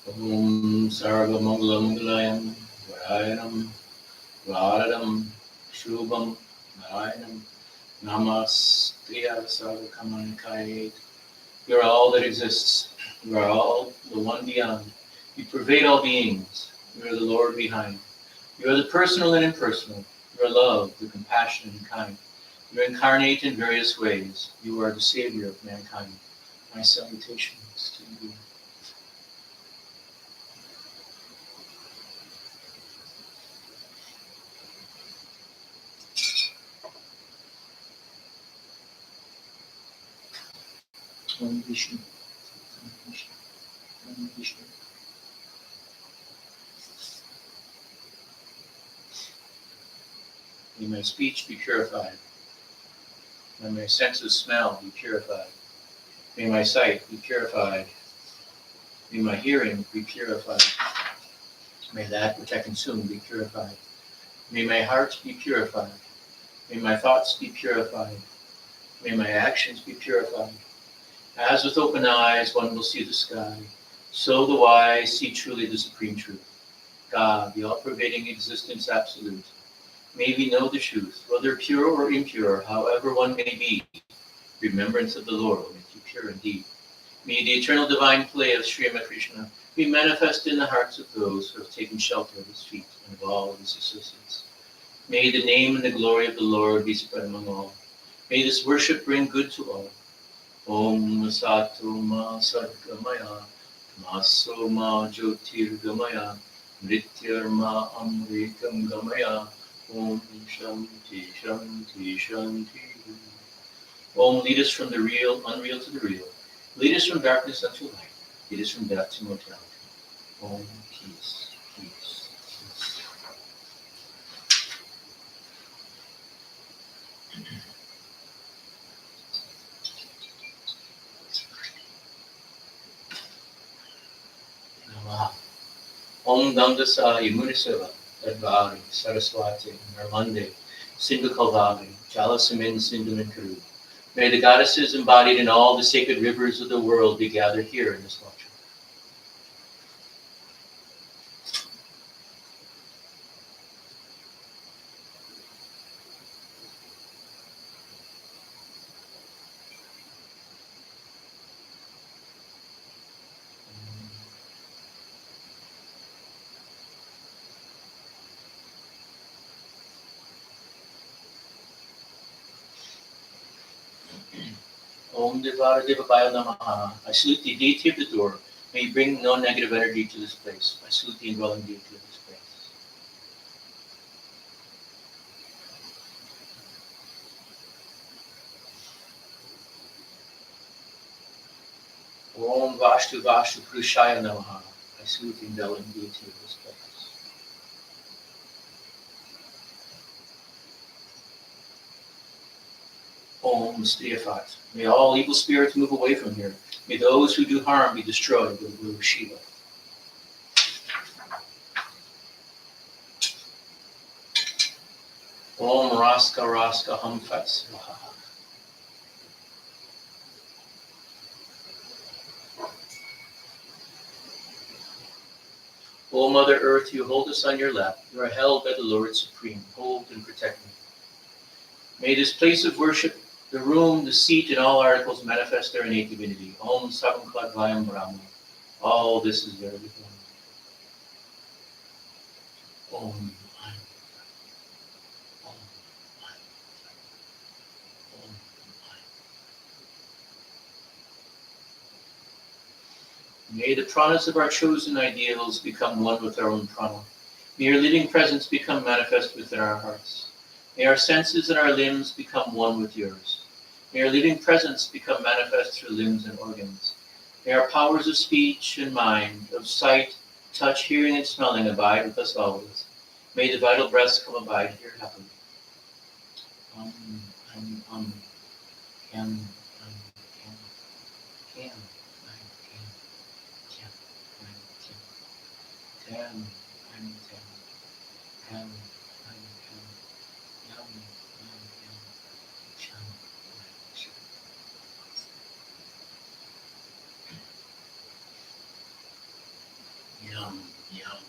Om Sarva Mangala Mangalayam Varayanam Varadam Shubham Narayanam Namaskriya Sarva Kamanikayet. You are all that exists. You are all the one beyond. You pervade all beings. You are the Lord behind. You are the personal and impersonal. You are love, the compassionate and kind. You incarnate in various ways. You are the savior of mankind. My salutations to you. Om Vishnu. Om Vishnu. Om Vishnu. May my speech be purified. May my sense of smell be purified. May my sight be purified. May my hearing be purified. May that which I consume be purified. May my heart be purified. May my thoughts be purified. May my actions be purified. As with open eyes one will see the sky, so the wise see truly the supreme truth. God, the all-pervading existence absolute. May we know the truth, whether pure or impure, however one may be. Remembrance of the Lord will make you pure indeed. May the eternal divine play of Sri Ramakrishna be manifest in the hearts of those who have taken shelter of his feet and of all his associates. May the name and the glory of the Lord be spread among all. May this worship bring good to all. Om Sato Ma Sadgamaya, Maso Ma Jyotirgamaya, Mrityar Ma Amritam Gamaya, Om Shanti Shanti Shanti. Om, lead us from the real, unreal to the real. Lead us from darkness unto light. Lead us from death to mortality. Om, peace, peace, peace. Namaha. Om Gangasa Yamunisava, Tadvari, Saraswati, Narmande, Sindhu Kalvari, Jalasamin, Sindhu and Kuru. May the goddesses embodied in all the sacred rivers of the world be gathered here in this lecture. Om Devara Devabaya Namaha. I salute the deity of the door. May you bring no negative energy to this place. I salute the indwelling deity of this place. Om Vashtu Vashtu Purushaya Namaha. I salute the indwelling deity of this place. Om Striyafat. May all evil spirits move away from here. May those who do harm be destroyed with Guru Shiva. Om Raska Raska Hamfat Svaha. O Mother Earth, you hold us on your lap. You are held by the Lord Supreme. Hold and protect me. May this place of worship, the room, the seat, and all articles manifest their innate divinity. Om Sakam Kladvayam Brahma. All this is very good. Om. May the pranas of our chosen ideals become one with our own prana. May your living presence become manifest within our hearts. May our senses and our limbs become one with yours. May our living presence become manifest through limbs and organs. May our powers of speech and mind, of sight, touch, hearing, and smelling abide with us always. May the vital breaths come abide here happily. Yum, yum,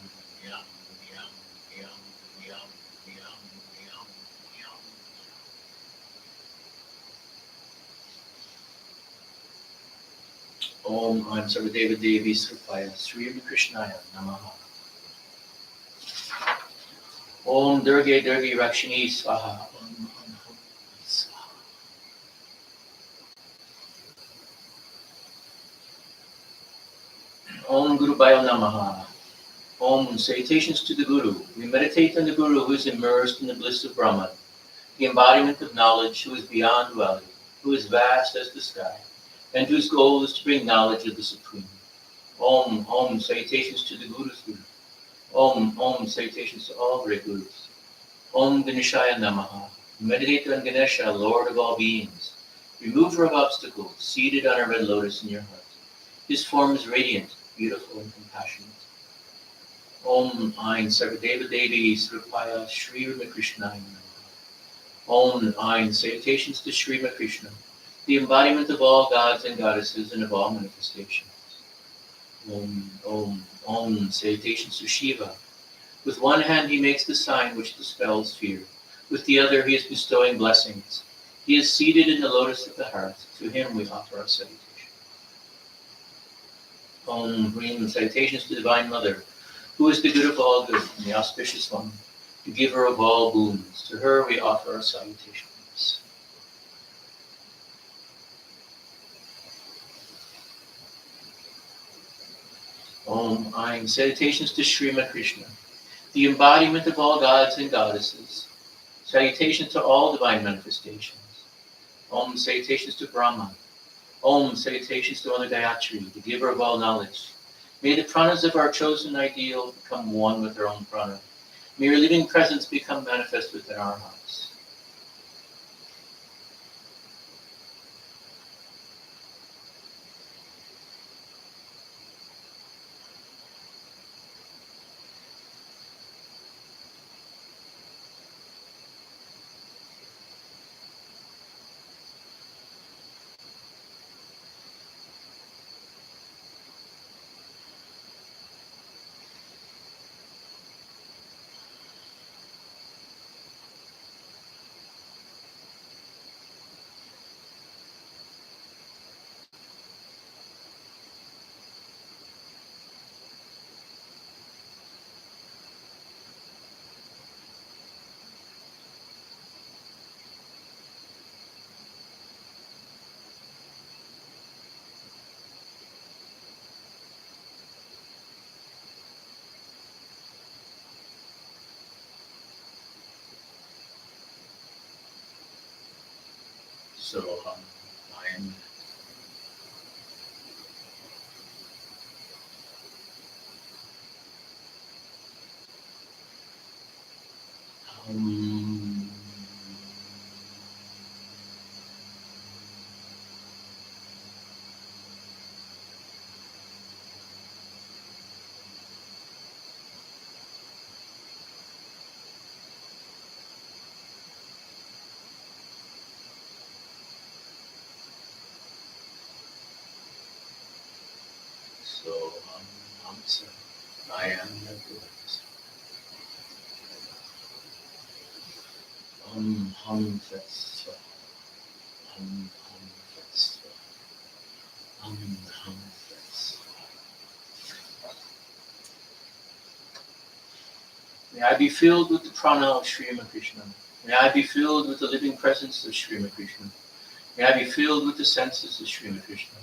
yum, yum, yum, yum, yum, yum, yum. Om Aim Sarvadeva Devi Srupaya Sri Krishnaya Namaha. Om Durge Durge Rakshini Swaha. Om Hum Swaha. Om Guru Bhaya Namaha. Om, salutations to the Guru. We meditate on the Guru who is immersed in the bliss of Brahman, the embodiment of knowledge who is beyond duality, who is vast as the sky, and whose goal is to bring knowledge of the Supreme. Om, Om, salutations to the Guru's Guru. Om, Om, salutations to all great Gurus. Om Ganeshaya Namaha. Meditate on Ganesha, Lord of all beings, remover of obstacles, seated on a red lotus in your heart. His form is radiant, beautiful, and compassionate. Om Ain Sarvadeva Devi Srupaya Sri Krishnaya Namaha. Om Ain, salutations to Sri Krishna, the embodiment of all gods and goddesses and of all manifestations. Om, Om, Om, salutations to Shiva. With one hand he makes the sign which dispels fear. With the other he is bestowing blessings. He is seated in the lotus of the heart. To him we offer our salutation. Om, Hrim, salutations to Divine Mother, who is the good of all good and the auspicious one, the giver of all boons. To her we offer our salutations. Om Aim, salutations to Srimad Krishna, the embodiment of all gods and goddesses. Salutations to all divine manifestations. Om, salutations to Brahman. Om, salutations to Mother Gayatri, the giver of all knowledge. May the pranas of our chosen ideal become one with our own prana. May your living presence become manifest within our hearts. So I am so so I am the good. Hum fest. Hum fest. Hum fest. May I be filled with the prana of Sri Krishna. May I be filled with the living presence of Sri Krishna. May I be filled with the senses of Sri Krishna.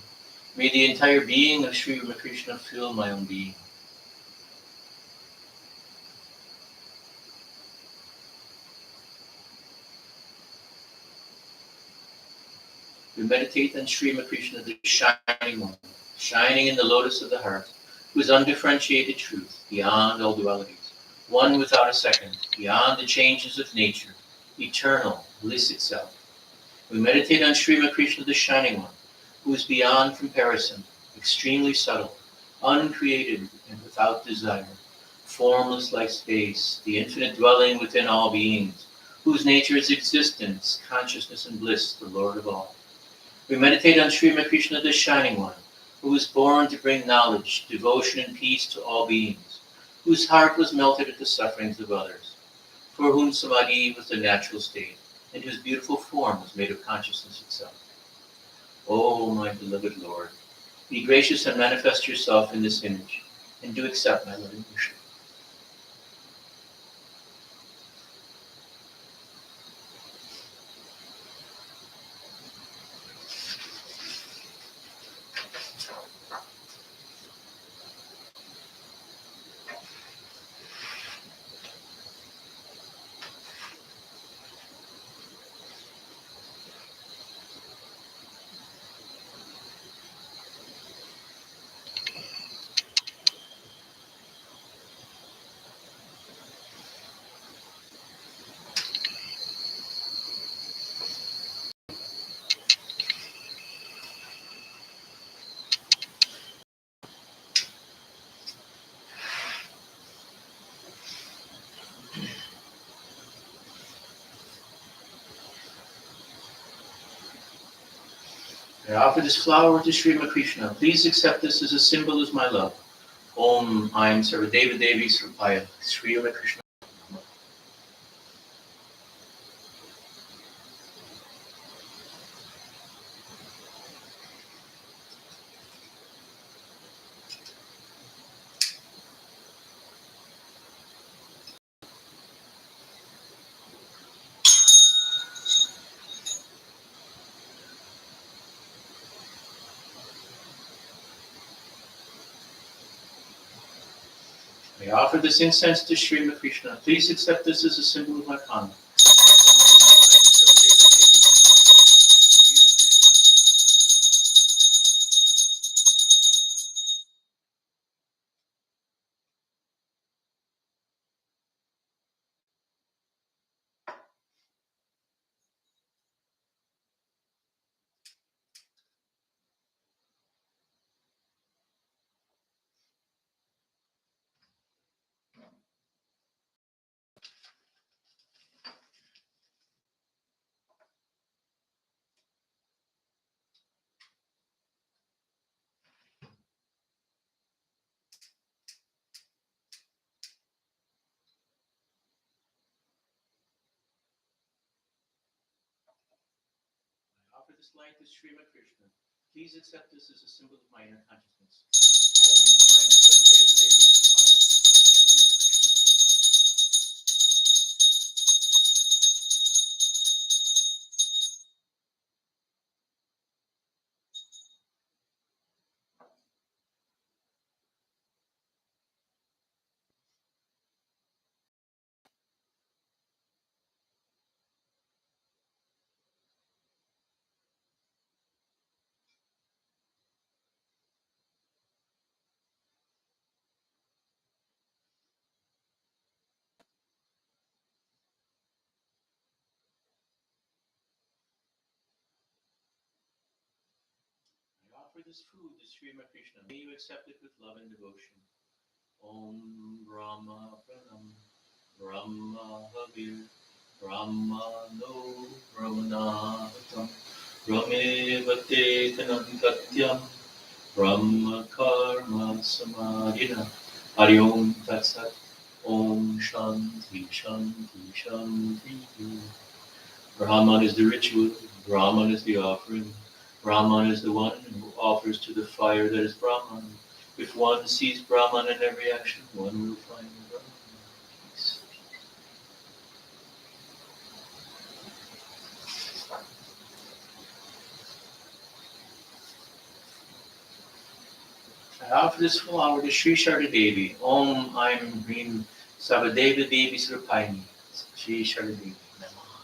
May the entire being of Sri Krishna fill my own being. We meditate on Sri Krishna, the shining one, shining in the lotus of the heart, who is undifferentiated truth, beyond all dualities, one without a second, beyond the changes of nature, eternal, bliss itself. We meditate on Sri Krishna, the shining one, who is beyond comparison, extremely subtle, uncreated and without desire, formless like space, the infinite dwelling within all beings, whose nature is existence, consciousness and bliss, the Lord of all. We meditate on Sri Krishna, the shining one, who was born to bring knowledge, devotion, and peace to all beings, whose heart was melted at the sufferings of others, for whom samadhi was the natural state, and whose beautiful form was made of consciousness itself. O my beloved Lord, be gracious and manifest yourself in this image, and do accept my loving worship. I offer this flower to Sri Krishna. Please accept this as a symbol of my love. Om Aim Sarvadeva Devi Srupaya, Sri Krishna. I offer this incense to Sri Krishna. Please accept this as a symbol of my karma. I offer this light to Sri Krishna. Please accept this as a symbol of my inner consciousness. Om Aim Sarvadeva Devi Srupaya, Sri Krishna. I offer this food to Sri Krishna. May you accept it with love and devotion. Om Brahma Pranam Brahma Havir Brahma No Brahmanahatam Brahmevate Tanam Katyam Brahma Karma Samadhina Hari Om Tat Sat Om Shanti Shanti Shanti. Brahman is the ritual, Brahman is the offering, Brahman is the one who offers to the fire that is Brahman. If one sees Brahman in every action, one will find Brahman. Peace. I offer this flower to Sri Sharda Devi. Om Aim Hrim Sabadeva Devi Srupayani. Sri Sharda Devi. Namaha.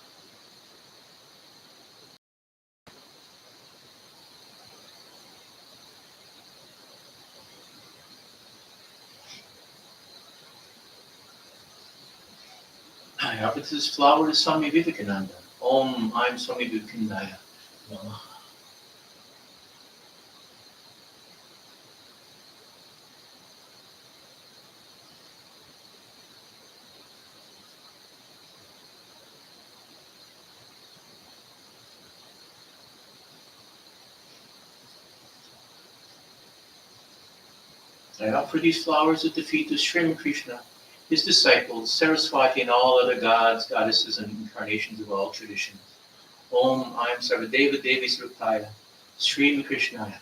I offer this flower to Swami Vivekananda. Om Aim Swami Vivekananda. Namaha. I offer these flowers at the feet of Sri Krishna, his disciples, Saraswati, and all other gods, goddesses, and incarnations of all traditions. Om Aim Sarvadeva Devi Srupaya, Sri Krishnaya.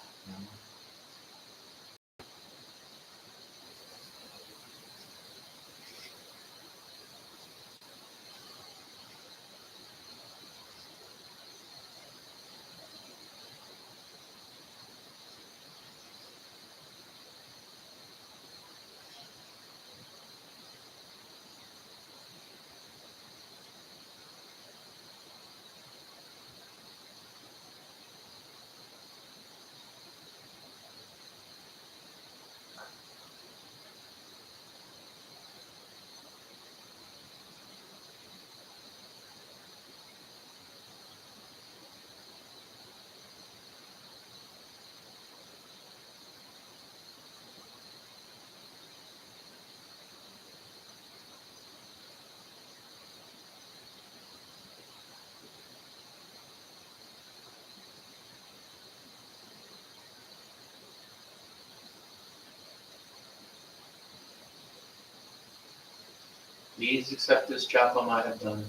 Please accept this japam I have done.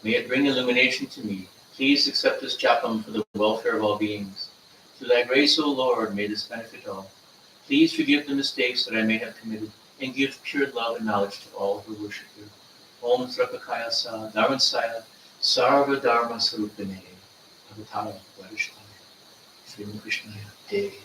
May it bring illumination to me. Please accept this japam for the welfare of all beings. Through thy grace, O Lord, may this benefit all. Please forgive the mistakes that I may have committed, and give pure love and knowledge to all who worship you. Om Srapakaya Sa Dharmansaya Sarva Dharma Sarupane Avatara Varishtaya Sri Krishnaya Devi.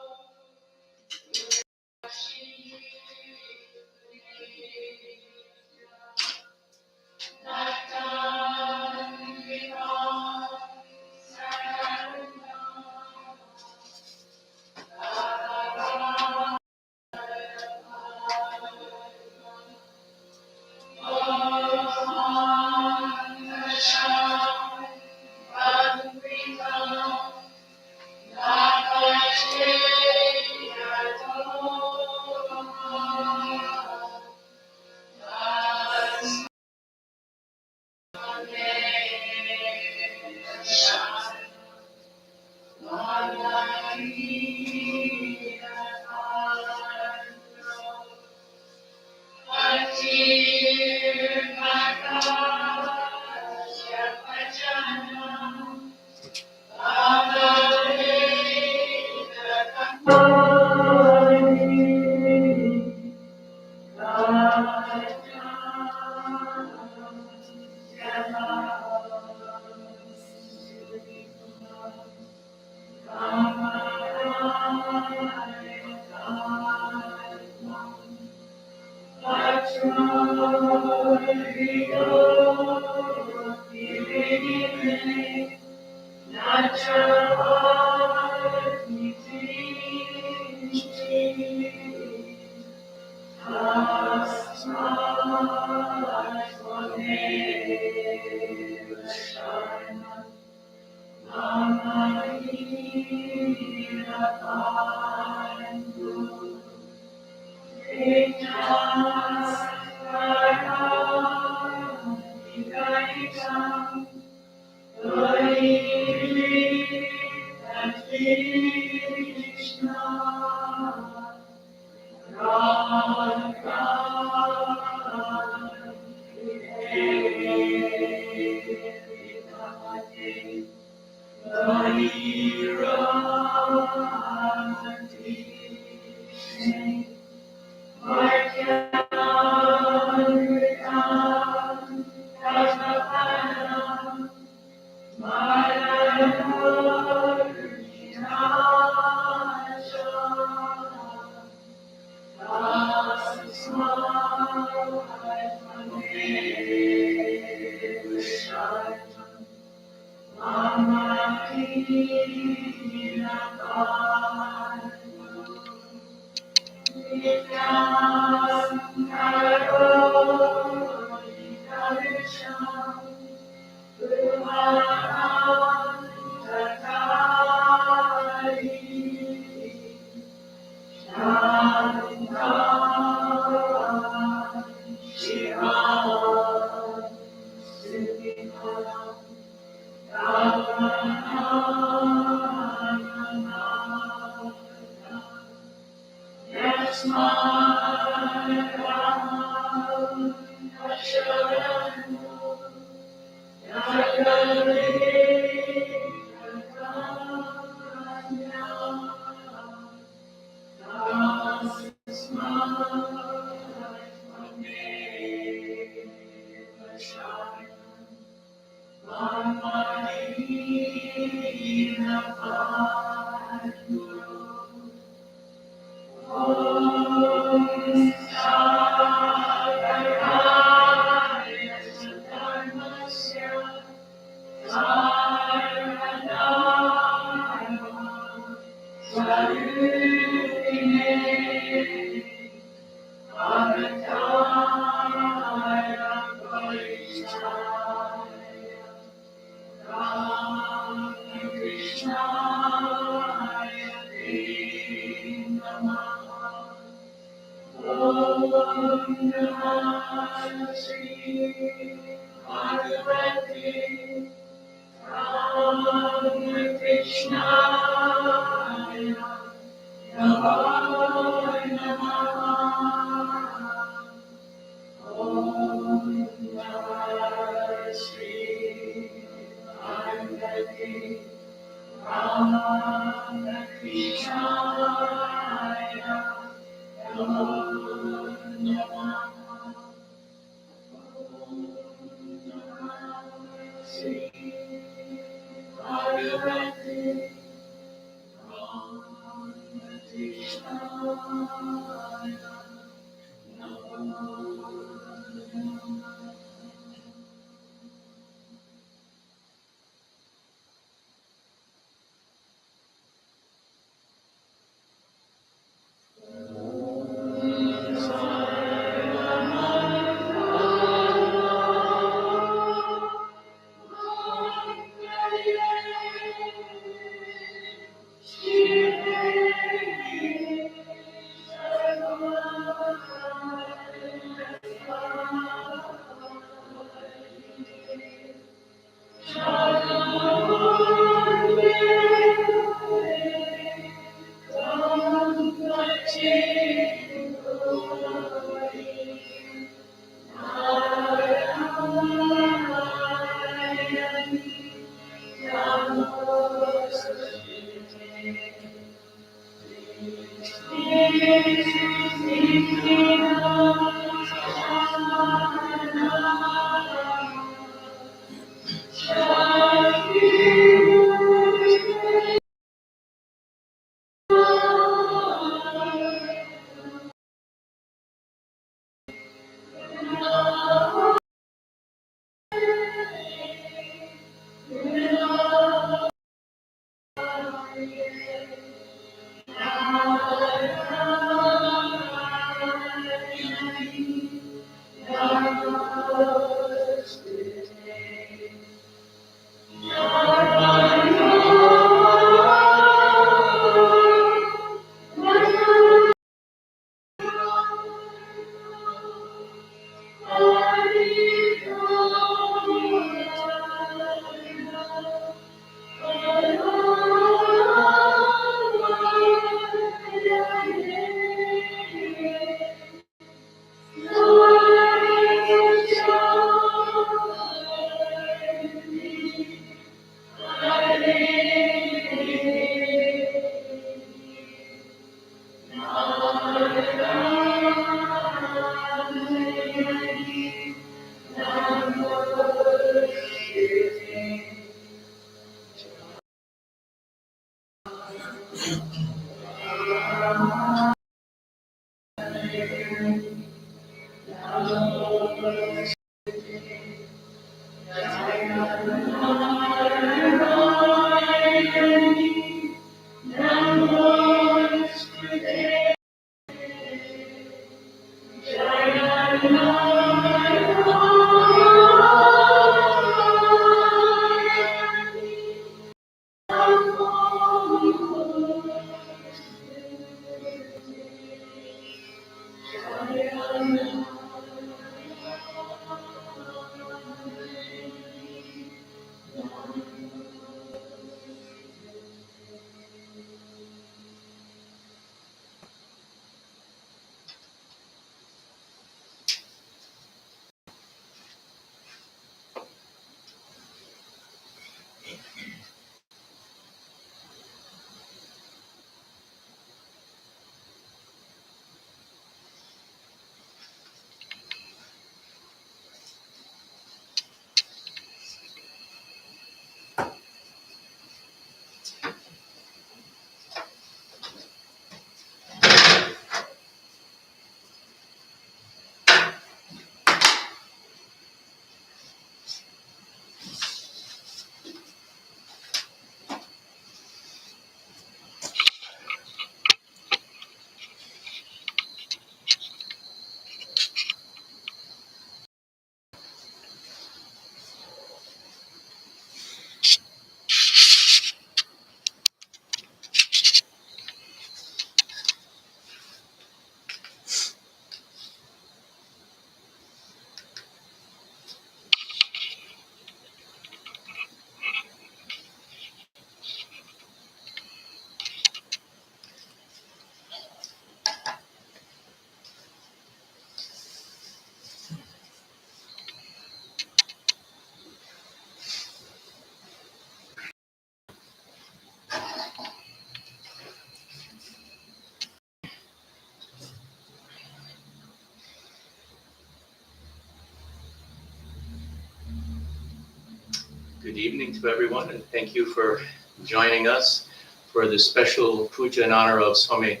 Good evening to everyone, and thank you for joining us for this special puja in honor of Swami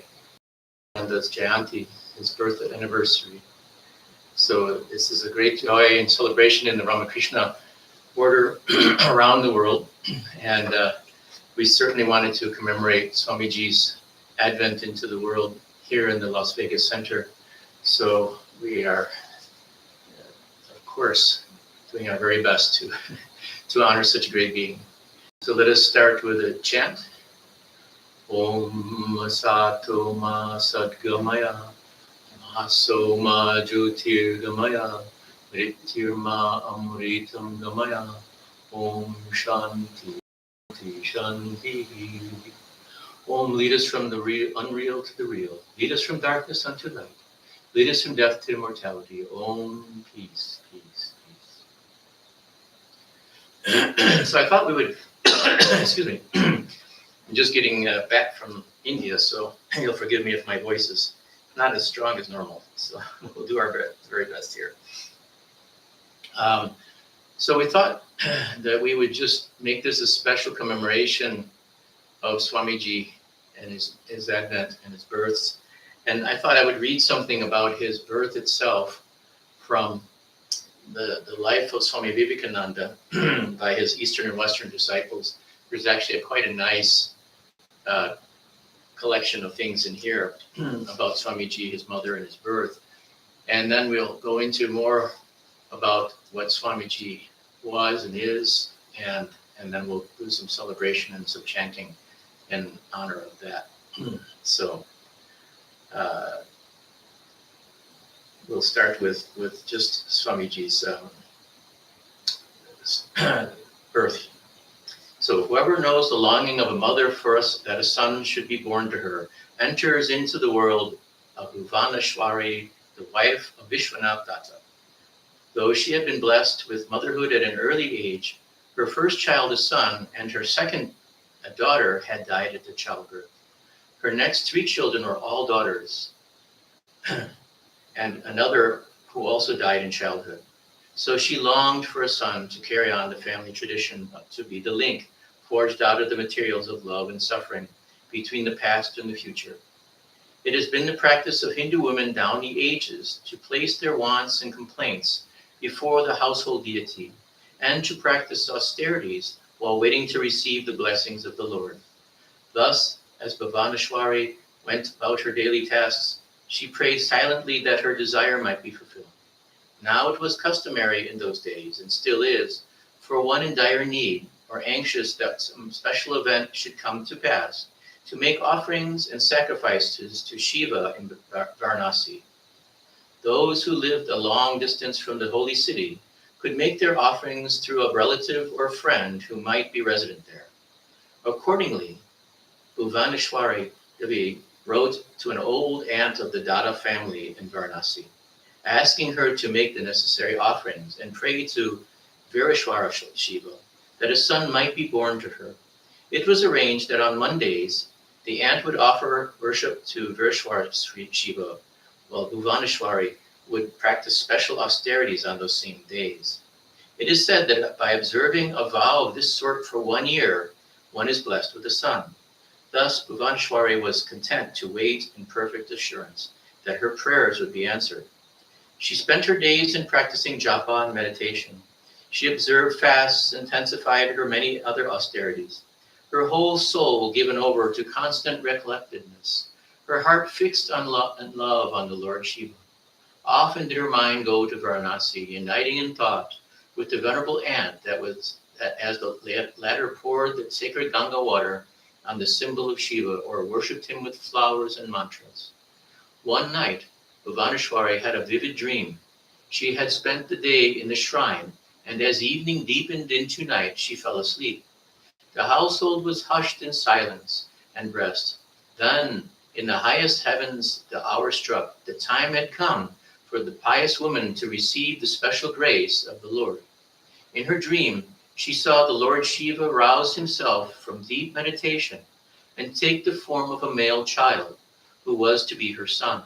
Vivekananda's Jayanti, his birth anniversary. So this is a great joy and celebration in the Ramakrishna order around the world, and we certainly wanted to commemorate Swamiji's advent into the world here in the Las Vegas Center. So we are, of course, doing our very best to honor such a great being. So let us start with a chant. Om Sato Ma Sadgamaya Maso Ma Jyotirgamaya Mrityurma Amritam Gamaya Om Shanti Shanti. Om, lead us from the unreal to the real. Lead us from darkness unto light. Lead us from death to immortality. Om, peace, peace, peace. So I thought we would, excuse me, I'm just getting back from India, so you'll forgive me if my voice is not as strong as normal. So we'll do our very best here. So we thought that we would just make this a special commemoration of Swamiji and his advent and his births. And I thought I would read something about his birth itself from the life of Swami Vivekananda by his Eastern and Western disciples. There's actually quite a nice collection of things in here about Swamiji, his mother, and his birth. And then we'll go into more about what Swamiji was and is, and then we'll do some celebration and some chanting in honor of that. So we'll start with just Swamiji's birth. So whoever knows the longing of a mother for us that a son should be born to her, enters into the world of Bhuvaneshwari, the wife of Vishwanath Datta. Though she had been blessed with motherhood at an early age, her first child, a son, and her second, a daughter, had died at the childbirth. Her next 3 children were all daughters, and another who also died in childhood. So she longed for a son to carry on the family tradition, to be the link forged out of the materials of love and suffering between the past and the future. It has been the practice of Hindu women down the ages to place their wants and complaints before the household deity and to practice austerities while waiting to receive the blessings of the Lord. Thus, as Bhuvaneshwari went about her daily tasks, she prayed silently that her desire might be fulfilled. Now it was customary in those days, and still is, for one in dire need or anxious that some special event should come to pass, to make offerings and sacrifices to Shiva in Varanasi. Those who lived a long distance from the holy city could make their offerings through a relative or friend who might be resident there. Accordingly, Bhuvaneshwari Devi wrote to an old aunt of the Datta family in Varanasi, asking her to make the necessary offerings and pray to Vireshwara Shiva that a son might be born to her. It was arranged that on Mondays, the aunt would offer worship to Vireshwara Shiva, while Bhuvaneshwari would practice special austerities on those same days. It is said that by observing a vow of this sort for 1 year, one is blessed with a son. Thus, Bhuvaneshwari was content to wait in perfect assurance that her prayers would be answered. She spent her days in practicing japa and meditation. She observed fasts, intensified her many other austerities. Her whole soul given over to constant recollectedness, her heart fixed on love on the Lord Shiva. Often did her mind go to Varanasi, uniting in thought with the venerable aunt that as the latter poured the sacred Ganga water on the symbol of Shiva or worshipped him with flowers and mantras. One night, Bhuvaneshwari had a vivid dream. She had spent the day in the shrine, and as evening deepened into night, she fell asleep. The household was hushed in silence and rest. Then, in the highest heavens, the hour struck. The time had come for the pious woman to receive the special grace of the Lord. In her dream, she saw the Lord Shiva rouse himself from deep meditation and take the form of a male child who was to be her son.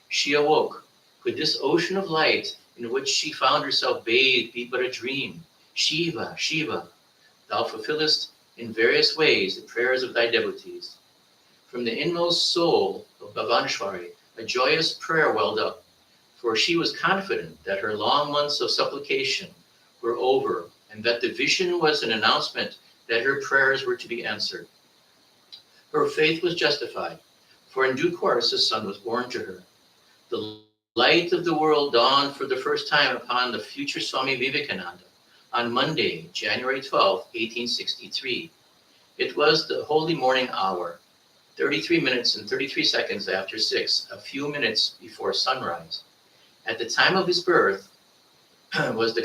She awoke. Could this ocean of light in which she found herself bathed be but a dream? Shiva, Shiva, thou fulfillest in various ways the prayers of thy devotees. From the inmost soul of Bhuvaneshwari, a joyous prayer welled up, for she was confident that her long months of supplication were over and that the vision was an announcement that her prayers were to be answered. Her faith was justified, for in due course a son was born to her. The light of the world dawned for the first time upon the future Swami Vivekananda on Monday, January 12, 1863. It was the holy morning hour, 33 minutes and 33 seconds after 6, a few minutes before sunrise. At the time of his birth was they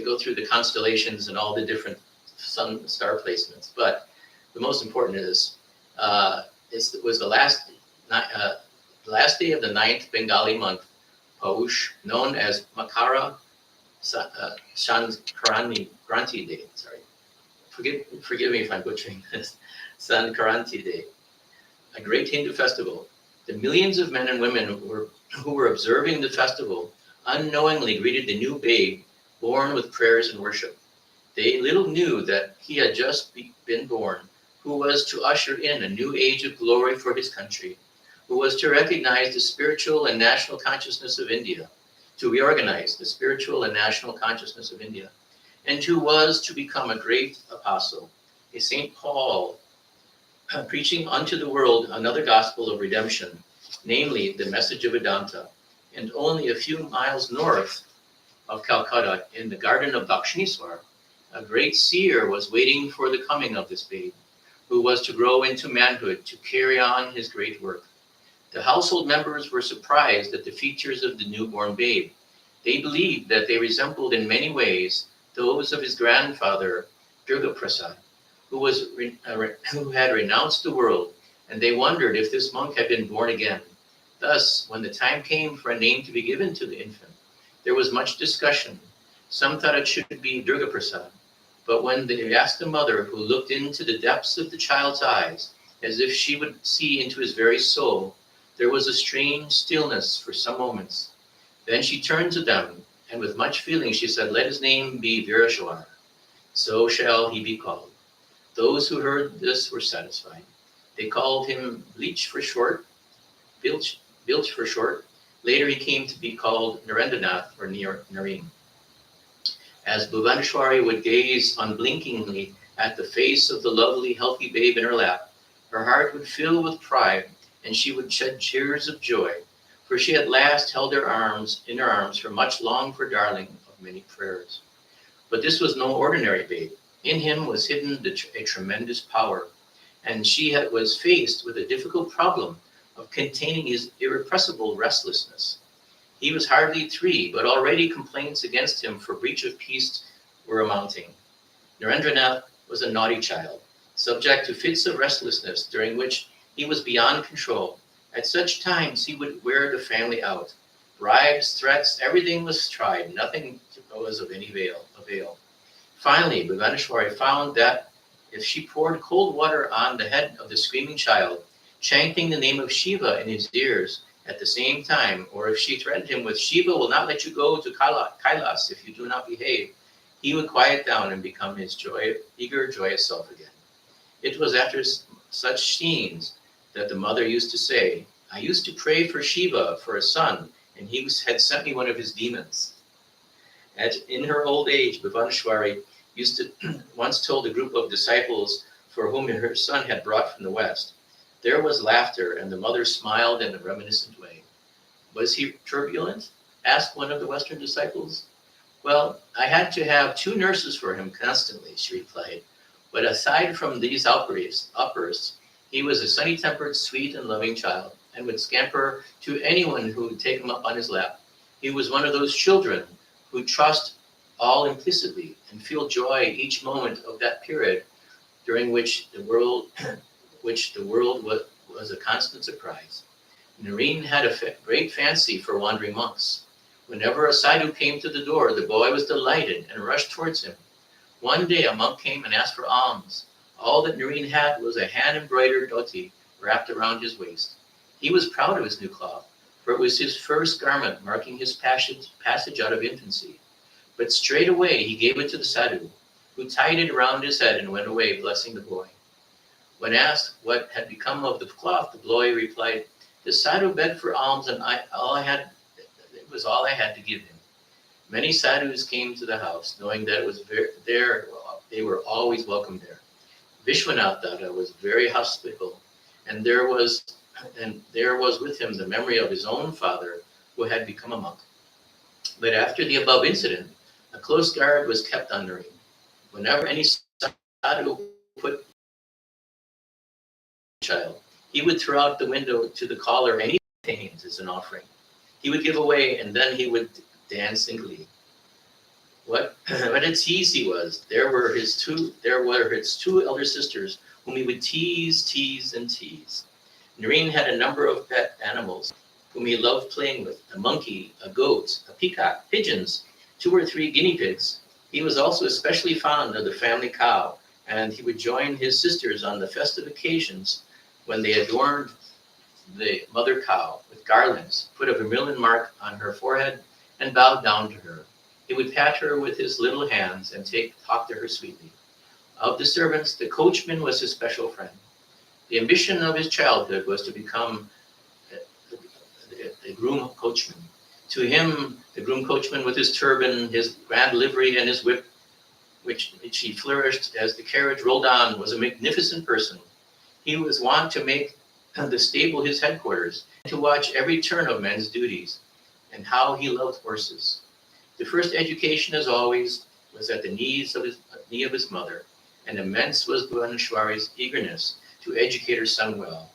go through the constellations and all the different star placements, but the most important is it was the last day of the 9th Bengali month, Paush, known as Makara Sankranti Day. Sorry, forgive me if I'm butchering this. Sankranti Day, a great Hindu festival. The millions of men and women who were observing the festival unknowingly greeted the new babe born with prayers and worship. They little knew that he had just been born, who was to usher in a new age of glory for his country, who was to recognize the spiritual and national consciousness of India, to reorganize the spiritual and national consciousness of India, and who was to become a great apostle, a St. Paul, preaching unto the world another gospel of redemption, namely the message of Vedanta. And only a few miles north of Calcutta in the garden of Dakshineswar, a great seer was waiting for the coming of this babe, who was to grow into manhood to carry on his great work. The household members were surprised at the features of the newborn babe. They believed that they resembled in many ways those of his grandfather, Durga Prasad, who had renounced the world, and they wondered if this monk had been born again. Thus, when the time came for a name to be given to the infant, there was much discussion. Some thought it should be Durga Prasad, but when they asked the mother, who looked into the depths of the child's eyes, as if she would see into his very soul, there was a strange stillness for some moments. Then she turned to them, and with much feeling she said, "Let his name be Virashwar. So shall he be called." Those who heard this were satisfied. They called him Bilch for short. Later he came to be called Narendranath or Nareen. As Bhuvaneshwari would gaze unblinkingly at the face of the lovely, healthy babe in her lap, her heart would fill with pride, and she would shed tears of joy, for she at last held in her arms her much longed for darling of many prayers. But this was no ordinary babe. In him was hidden a tremendous power, and she was faced with a difficult problem of containing his irrepressible restlessness. He was hardly 3, but already complaints against him for breach of peace were amounting. Narendranath was a naughty child, subject to fits of restlessness during which he was beyond control. At such times he would wear the family out. Bribes, threats, everything was tried. Nothing was of any avail. Finally, Bhuvaneshwari found that if she poured cold water on the head of the screaming child, chanting the name of Shiva in his ears at the same time, or if she threatened him with "Shiva will not let you go to Kailas if you do not behave," he would quiet down and become his eager, joyous self again. It was after such scenes that the mother used to say, "I used to pray for Shiva for a son, and he had sent me one of his demons." In her old age, Bhuvaneshwari used to once told a group of disciples for whom her son had brought from the West. There was laughter, and the mother smiled in a reminiscent way. "Was he turbulent?" asked one of the Western disciples. "Well, I had to have 2 nurses for him constantly," she replied. "But aside from these outbursts, he was a sunny-tempered, sweet, and loving child, and would scamper to anyone who would take him up on his lap. He was one of those children who trust all implicitly and feel joy each moment of that period during which the world was a constant surprise." Nareen had a great fancy for wandering monks. Whenever a sadhu came to the door, the boy was delighted and rushed towards him. One day a monk came and asked for alms. All that Nareen had was a hand-embroidered dhoti wrapped around his waist. He was proud of his new cloth, for it was his first garment marking his passage out of infancy. But straight away he gave it to the sadhu, who tied it around his head and went away, blessing the boy. When asked what had become of the cloth, the boy replied, "The sadhu begged for alms, and it was all I had to give him." Many sadhus came to the house, knowing that it was they were always welcome there. Vishwanath Datta was very hospitable, and there was with him the memory of his own father, who had become a monk. But after the above incident, a close guard was kept on Nareen. Whenever any sadhu put a child, he would throw out the window to the caller any pains as an offering. He would give away, and then he would dance in glee. What a tease he was! There were his two elder sisters, whom he would tease. Nareen had a number of pet animals, whom he loved playing with: a monkey, a goat, a peacock, pigeons, 2 or 3 guinea pigs. He was also especially fond of the family cow, and he would join his sisters on the festive occasions when they adorned the mother cow with garlands, put a vermilion mark on her forehead, and bowed down to her. He would pat her with his little hands and talk to her sweetly. Of the servants, the coachman was his special friend. The ambition of his childhood was to become a groom coachman. To him, the groom coachman with his turban, his grand livery, and his whip, which he flourished as the carriage rolled on, was a magnificent person. He was wont to make the stable his headquarters, to watch every turn of men's duties, and how he loved horses. The first education, as always, was at the knee of his mother, and immense was Bhuvaneshwari's eagerness to educate her son well.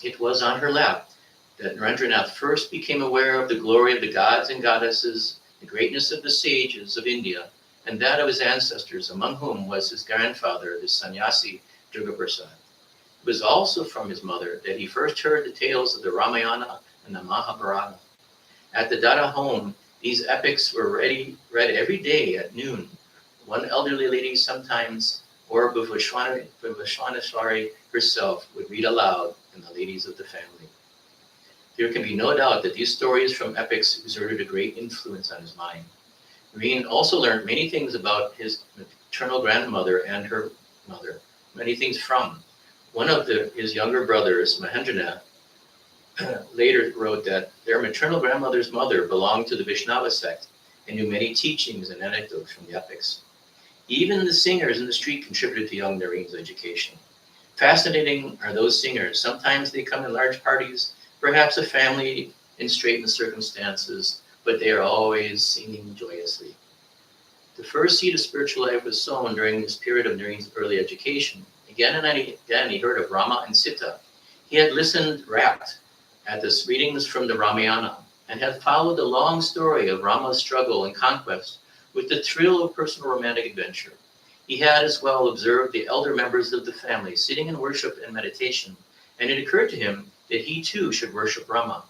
It was on her lap that Narendranath first became aware of the glory of the gods and goddesses, the greatness of the sages of India, and that of his ancestors, among whom was his grandfather, the sannyasi Durgaprasad. It was also from his mother that he first heard the tales of the Ramayana and the Mahabharata. At the Dada home, these epics were read every day at noon. One elderly lady sometimes, or Bhuvaneshwari herself, would read aloud, and the ladies of the family. There can be no doubt that these stories from epics exerted a great influence on his mind. Naren also learned many things about his maternal grandmother and her mother, many things from. One of his younger brothers, Mahendranath, later wrote that their maternal grandmother's mother belonged to the Vaishnava sect and knew many teachings and anecdotes from the epics. Even the singers in the street contributed to young Naren's education. Fascinating are those singers. Sometimes they come in large parties, perhaps a family in straitened circumstances, but they are always singing joyously. The first seed of spiritual life was sown during this period of Naren's early education. Again and again, he heard of Rama and Sita. He had listened rapt at the readings from the Ramayana and had followed the long story of Rama's struggle and conquest with the thrill of personal romantic adventure. He had as well observed the elder members of the family sitting in worship and meditation, and it occurred to him that he too should worship Rama.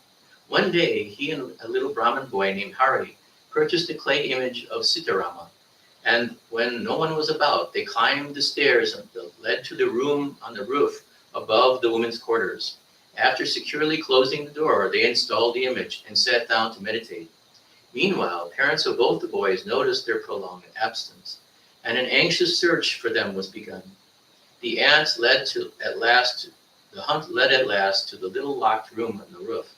One day, he and a little Brahmin boy named Hari purchased a clay image of Sitarama, and when no one was about, they climbed the stairs that led to the room on the roof above the women's quarters. After securely closing the door, they installed the image and sat down to meditate. Meanwhile, parents of both the boys noticed their prolonged absence, and an anxious search for them was begun. The hunt led at last to the little locked room on the roof.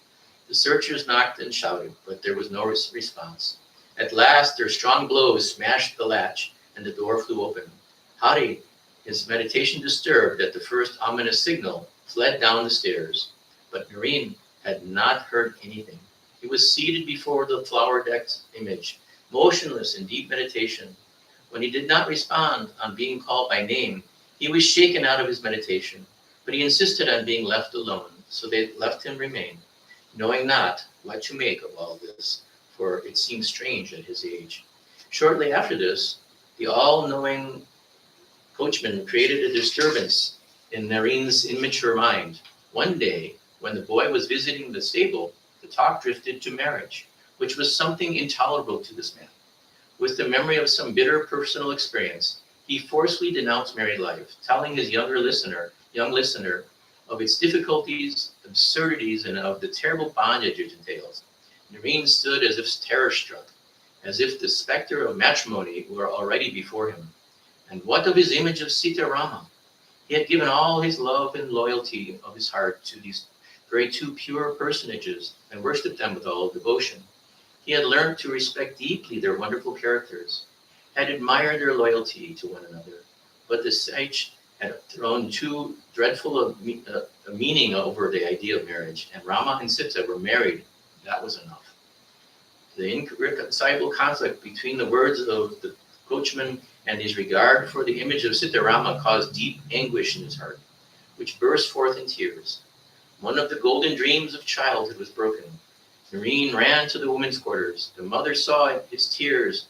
The searchers knocked and shouted, but there was no response. At last, their strong blows smashed the latch, and the door flew open. Hari, his meditation disturbed at the first ominous signal, fled down the stairs. But Naren had not heard anything. He was seated before the flower-decked image, motionless in deep meditation. When he did not respond on being called by name, he was shaken out of his meditation, but he insisted on being left alone, so they let him remain, knowing not what to make of all this, for it seemed strange at his age. Shortly after this, the all-knowing coachman created a disturbance in Naren's immature mind. One day, when the boy was visiting the stable, the talk drifted to marriage, which was something intolerable to this man. With the memory of some bitter personal experience, he forcefully denounced married life, telling his young listener of its difficulties, absurdities, and of the terrible bondage it entails. Naren stood as if terror-struck, as if the specter of matrimony were already before him. And what of his image of Sita Rama? He had given all his love and loyalty of his heart to these very two pure personages and worshipped them with all devotion. He had learned to respect deeply their wonderful characters, had admired their loyalty to one another, but the sight had thrown too dreadful a meaning over the idea of marriage, and Rama and Sita were married. That was enough. The irreconcilable conflict between the words of the coachman and his regard for the image of Sita Rama caused deep anguish in his heart, which burst forth in tears. One of the golden dreams of childhood was broken. Naren ran to the women's quarters. The mother saw his tears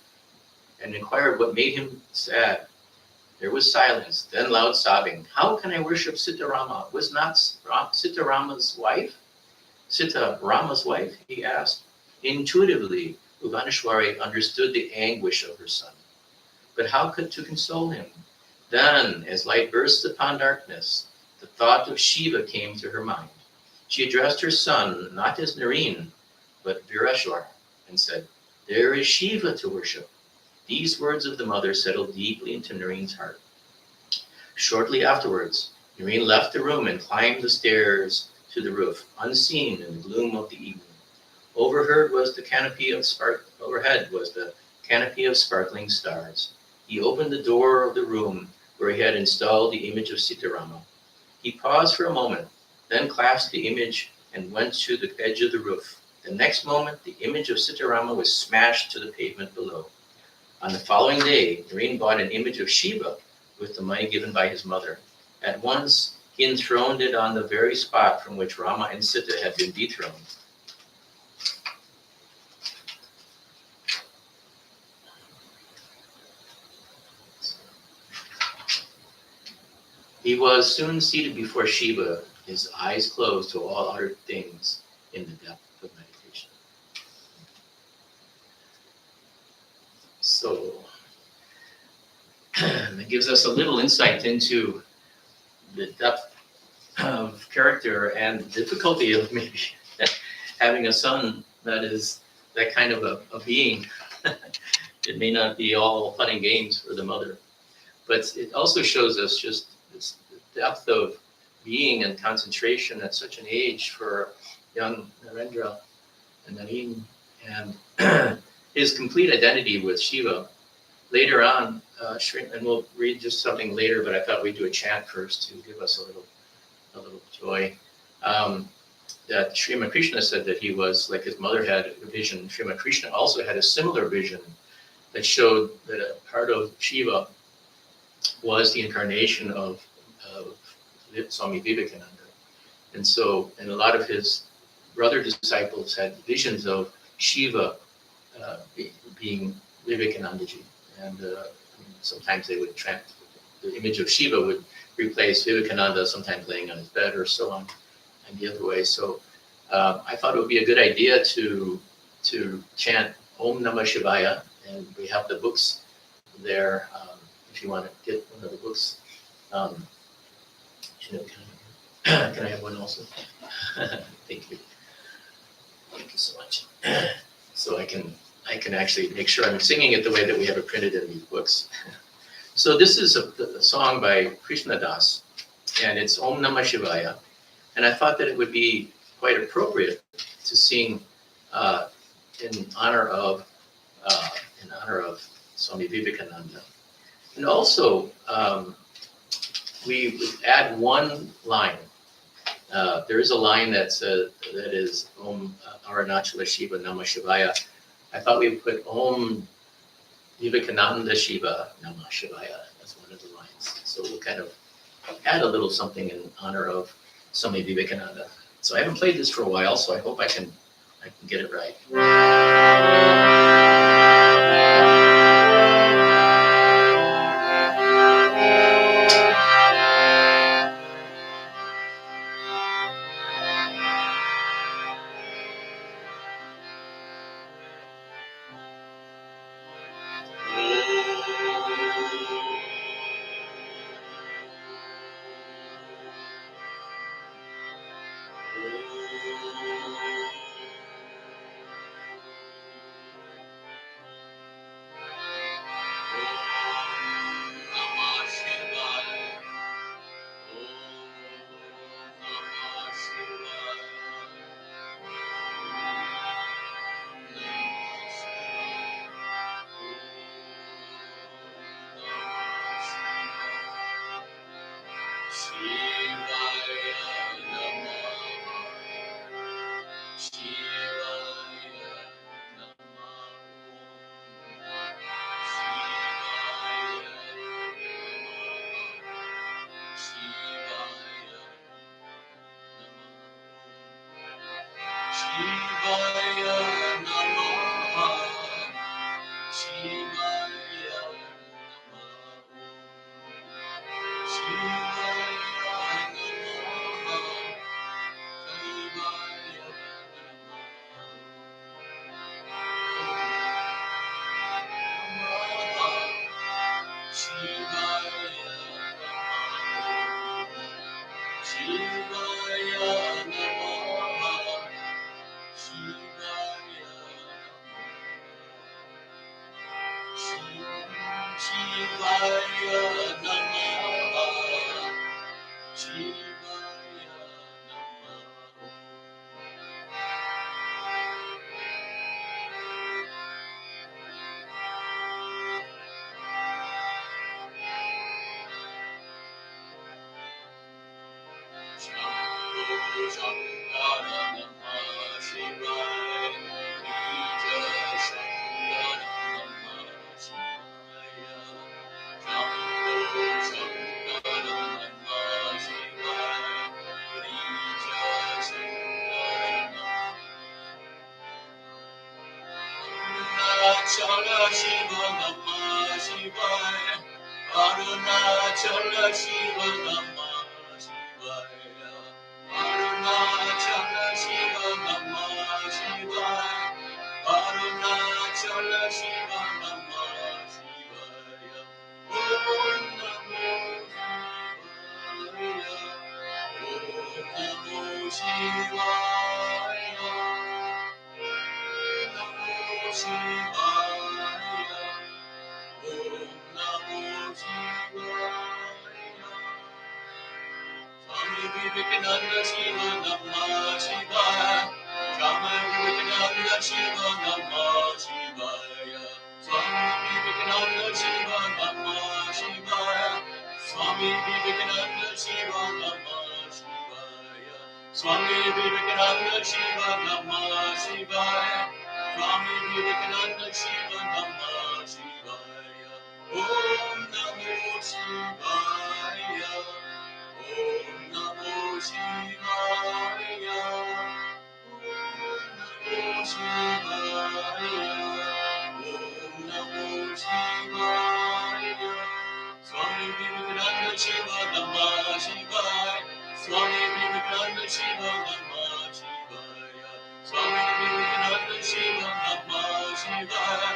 and inquired what made him sad. There was silence, then loud sobbing. How can I worship Sita Rama? Was not Sita Rama's wife? Sita Rama's wife, he asked. Intuitively, Bhuvaneshwari understood the anguish of her son. But how to console him? Then, as light bursts upon darkness, the thought of Shiva came to her mind. She addressed her son not as Naren, but Vireshwar, and said, "There is Shiva to worship." These words of the mother settled deeply into Naren's heart. Shortly afterwards, Naren left the room and climbed the stairs to the roof, unseen in the gloom of the evening. Overhead was the canopy of sparkling stars. He opened the door of the room where he had installed the image of Sitarama. He paused for a moment, then clasped the image and went to the edge of the roof. The next moment, the image of Sitarama was smashed to the pavement below. On the following day, Naren bought an image of Shiva with the money given by his mother. At once, he enthroned it on the very spot from which Rama and Sita had been dethroned. He was soon seated before Shiva, his eyes closed to all other things in the depth of meditation. So, it gives us a little insight into the depth of character and the difficulty of maybe having a son that is that kind of a being. It may not be all fun and games for the mother, but it also shows us just this depth of being and concentration at such an age for young Narendra and Naren, and his complete identity with Shiva. Later on, and we'll read just something later, but I thought we'd do a chant first to give us a little joy. That Sri Ramakrishna said that he was, like his mother had a vision, Sri Ramakrishna also had a similar vision that showed that a part of Shiva was the incarnation of Swami Vivekananda. And so, and a lot of his brother disciples had visions of Shiva being Vivekanandaji. And sometimes they would the image of Shiva would replace Vivekananda, sometimes laying on his bed or so on, and the other way. So I thought it would be a good idea to chant Om Namah Shivaya, and we have the books there if you want to get one of the books. Can I have one also? Thank you. Thank you so much. So I can actually make sure I'm singing it the way that we have it printed in these books. So this is a song by Krishna Das, and it's Om Namah Shivaya. And I thought that it would be quite appropriate to sing in honor of Swami Vivekananda. And also, we would add one line. There is a line that is Om Arunachala Shiva Namah Shivaya. I thought we would put Om Vivekananda Shiva Namah Shivaya as one of the lines. So we'll kind of add a little something in honor of Swami Vivekananda. So I haven't played this for a while, so I hope I can get it right. Shiva Namah Shivaya. Arunachala Shiva Namah Shivaya. Arunachala Shiva Namah Shivaya. Arunachala Shiva Namah Shivaya. Om Namo Shivaya. Om Namo Shivaya. Om Namo Shivaya. Swami Vivekananda Shiva Namah Shivaya. Swami Vivekananda Shiva Namah Shivaya. Swami Vivekananda Shiva Namah Shivaya. Swami Vivekananda Shiva Namah Shivaya. Swami Vivekananda Shiva Namah Shivaya. Swami Vivekananda Shiva Namah Shivaya. Om Namo Shivaya. Om Namo Shivaya. Om Namo Shivaya. Om Namo Shivaya. Swami Vivekananda Shiva Namah Shivaya. Swami Vivekananda Shiva Namah Shivaya. Swami Vivekananda Shiva Namah Shivaya.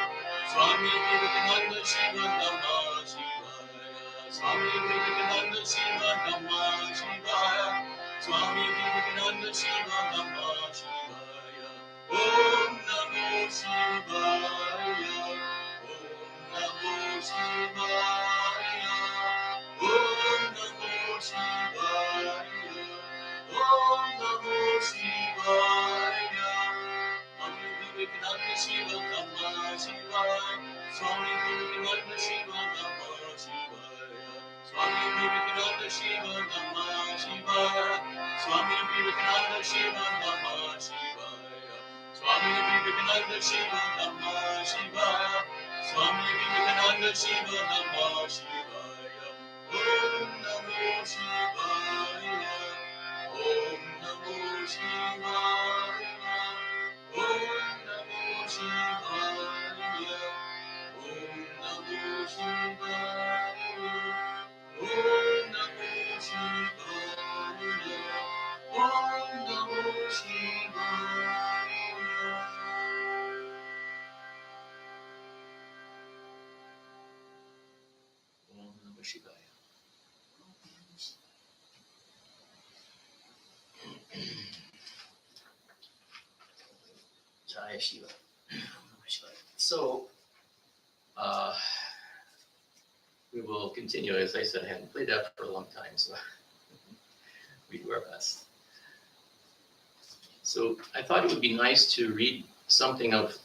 Swami Vivekananda Shiva Namah Shivaya. Swami Vivekananda Shiva Namah Shivaya. Swami Vivekananda Shiva Namah Shivaya. Om Namo Shivaya. Om Namo Shivaya. Om Namo Shivaya. Om Namo Shivaya. Swami Vivekananda Shiva Namah Shivaya. Swami Vivekananda Shiva Namah Shivaya. Swami Vivekananda Shiva Namah Shivaya. Swami Vivekananda Shiva Namah Shivaya. Swami Vivekananda Shiva Namah Shivaya. Swami Vivekananda Shiva Namah Shivaya. Om Namo Shivaya. Om Namo Shivaya. Om Namo Shivaya. Om Namo Shivaya. Om Namo Shivaya. Om Namo Shivaya. Om Namo Shivaya. Jaya Shiva. So, we will continue. As I said, I hadn't played that for a long time, so we do our best. So I thought it would be nice to read something of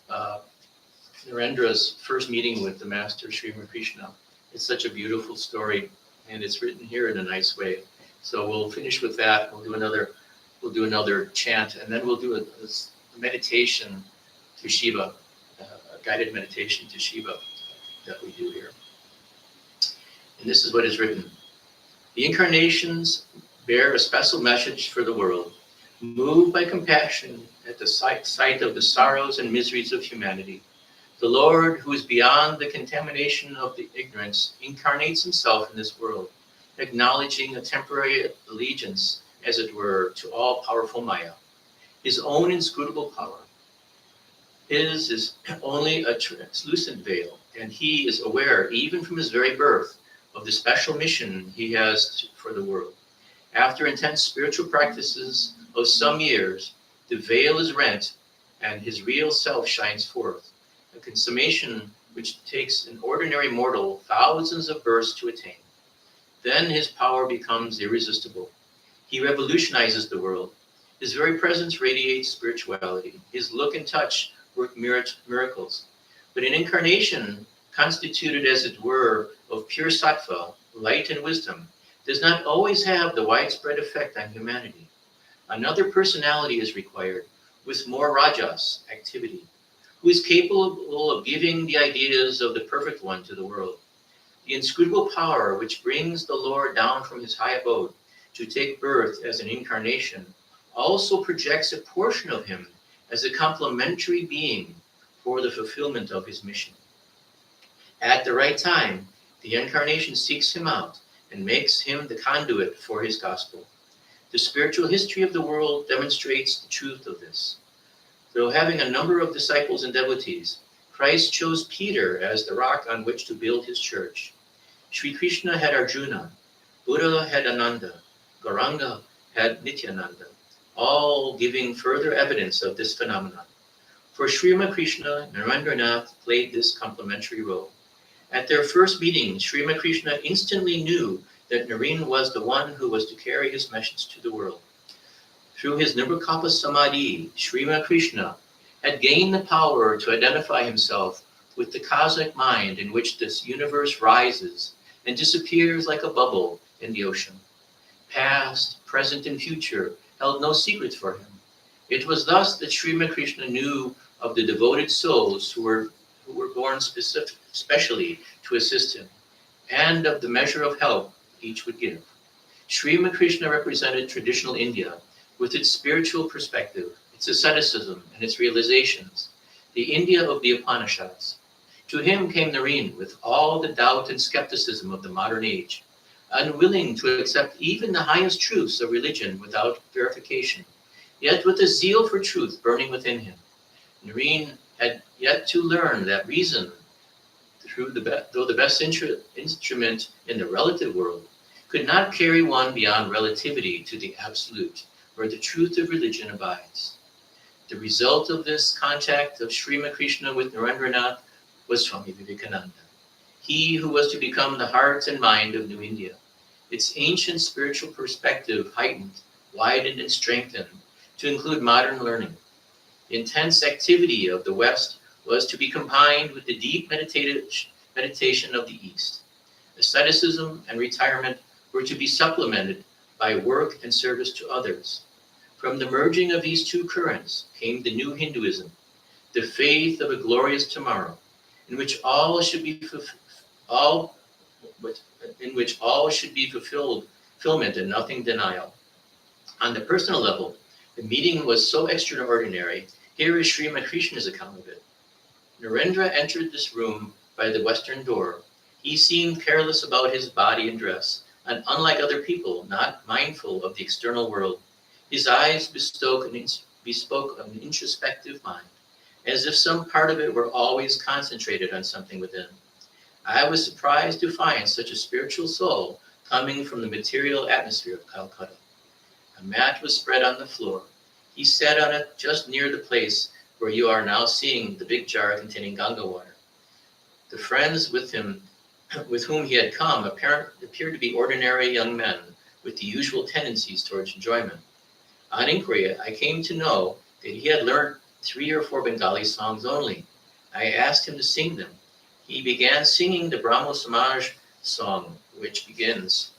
Narendra's first meeting with the Master Sri Krishna. It's such a beautiful story, and it's written here in a nice way. So we'll finish with that. We'll do another chant, and then we'll do a meditation to Shiva, a guided meditation to Shiva that we do here. And this is what is written. The incarnations bear a special message for the world. Moved by compassion at the sight of the sorrows and miseries of humanity, the Lord, who is beyond the contamination of the ignorance, incarnates himself in this world, acknowledging a temporary allegiance, as it were, to all-powerful Maya, his own inscrutable power. His is only a translucent veil, and he is aware, even from his very birth, of the special mission he has for the world. After intense spiritual practices of some years, the veil is rent and his real self shines forth, a consummation which takes an ordinary mortal thousands of births to attain. Then his power becomes irresistible. He revolutionizes the world. His very presence radiates spirituality. His look and touch work miracles. But an incarnation, constituted as it were of pure sattva, light and wisdom, does not always have the widespread effect on humanity. Another personality is required, with more rajas, activity, who is capable of giving the ideas of the perfect one to the world. The inscrutable power which brings the Lord down from his high abode to take birth as an incarnation also projects a portion of him as a complementary being for the fulfillment of his mission. At the right time, the incarnation seeks him out and makes him the conduit for his gospel. The spiritual history of the world demonstrates the truth of this. Though having a number of disciples and devotees, Christ chose Peter as the rock on which to build his church. Sri Krishna had Arjuna, Buddha had Ananda, Gauranga had Nityananda, all giving further evidence of this phenomenon. For Sri Ramakrishna, Narendranath played this complementary role. At their first meeting, Sri Ramakrishna instantly knew that Naren was the one who was to carry his message to the world. Through his Nirvikalpa Samadhi, Sri Ramakrishna had gained the power to identify himself with the cosmic mind in which this universe rises and disappears like a bubble in the ocean. Past, present, and future held no secrets for him. It was thus that Sri Ramakrishna knew of the devoted souls who were born specially to assist him, and of the measure of help each would give. Sri Ramakrishna represented traditional India with its spiritual perspective, its asceticism, and its realizations, the India of the Upanishads. To him came Naren with all the doubt and skepticism of the modern age, unwilling to accept even the highest truths of religion without verification, yet with a zeal for truth burning within him. Naren had yet to learn that reason, though the best instrument in the relative world, could not carry one beyond relativity to the absolute, where the truth of religion abides. The result of this contact of Sri Ramakrishna with Narendranath was Swami Vivekananda, he who was to become the heart and mind of New India, its ancient spiritual perspective heightened, widened, and strengthened to include modern learning. The intense activity of the West was to be combined with the deep meditation of the East. Asceticism and retirement were to be supplemented by work and service to others. From the merging of these two currents came the new Hinduism, the faith of a glorious tomorrow, in which all should be fulfillment and nothing denial. On the personal level, the meeting was so extraordinary. Here is Sri Ramakrishna's account of it. Narendra entered this room by the western door. He seemed careless about his body and dress, and unlike other people, not mindful of the external world. His eyes bespoke an introspective mind, as if some part of it were always concentrated on something within. I was surprised to find such a spiritual soul coming from the material atmosphere of Calcutta. A mat was spread on the floor. He sat on it just near the place where you are now seeing the big jar containing Ganga water. The friends with whom he had come appeared to be ordinary young men with the usual tendencies towards enjoyment. On inquiry, I came to know that he had learned 3 or 4 Bengali songs only. I asked him to sing them. He began singing the Brahmo Samaj song, which begins,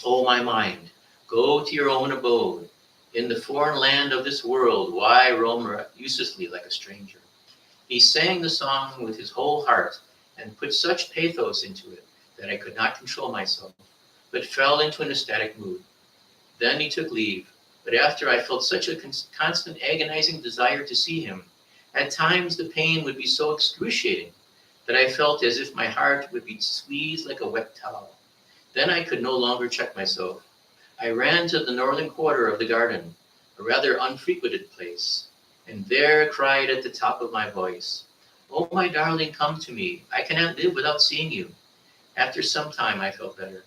"O my mind, go to your own abode. In the foreign land of this world, why roam uselessly like a stranger?" He sang the song with his whole heart and put such pathos into it that I could not control myself, but fell into an ecstatic mood. Then he took leave, but after I felt such a constant agonizing desire to see him. At times the pain would be so excruciating that I felt as if my heart would be squeezed like a wet towel. Then I could no longer check myself. I ran to the northern quarter of the garden, a rather unfrequented place, and there cried at the top of my voice, "Oh, my darling, come to me. I cannot live without seeing you." After some time, I felt better.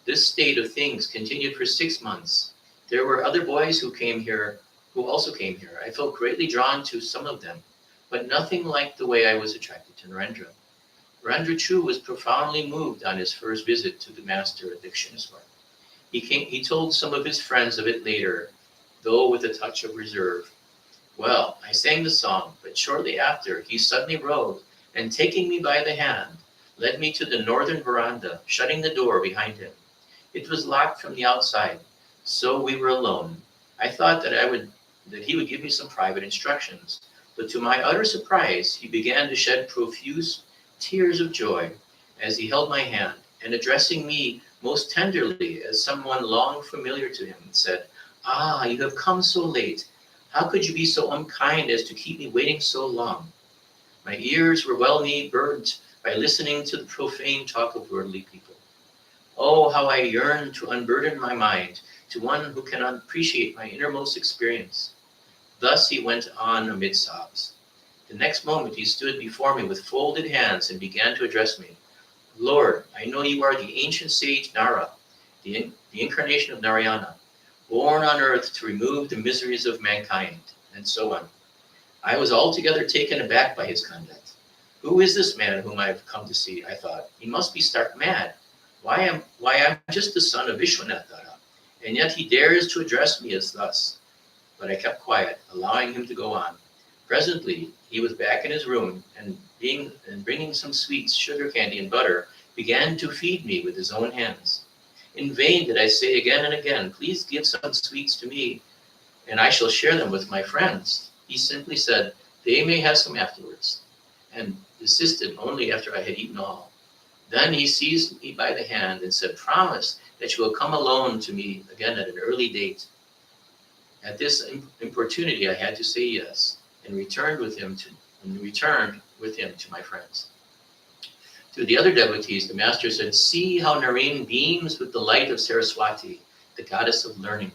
This state of things continued for 6 months. There were other boys who also came here. I felt greatly drawn to some of them, but nothing like the way I was attracted to Narendra. Narendra too was profoundly moved on his first visit to the master at Dakshineswar. He told some of his friends of it later, though with a touch of reserve. Well, I sang the song, but shortly after, he suddenly rose and, taking me by the hand, led me to the northern veranda, shutting the door behind him. It was locked from the outside, so we were alone. I thought that he would give me some private instructions, but to my utter surprise, he began to shed profuse tears of joy as he held my hand, and addressing me most tenderly as someone long familiar to him, said, "Ah, you have come so late. How could you be so unkind as to keep me waiting so long? My ears were well-nigh burnt by listening to the profane talk of worldly people. Oh, how I yearned to unburden my mind to one who can appreciate my innermost experience. Thus he went on amid sobs. The next moment he stood before me with folded hands and began to address me. Lord, I know you are the ancient sage Nara, the incarnation of Narayana, born on earth to remove the miseries of mankind, and so on. I was altogether taken aback by his conduct. Who is this man whom I have come to see? I thought. He must be stark mad. Why I'm just the son of Vishwanathara, and yet he dares to address me as thus. But I kept quiet, allowing him to go on. Presently, he was back in his room, and bringing some sweets, sugar candy, and butter, began to feed me with his own hands. In vain did I say again and again, please give some sweets to me, and I shall share them with my friends. He simply said, they may have some afterwards, and desisted only after I had eaten all. Then he seized me by the hand and said, promise that you will come alone to me again at an early date. At this importunity, I had to say yes, and returned with him to my friends. To the other devotees, the master said, see how Naren beams with the light of Saraswati, the goddess of learning.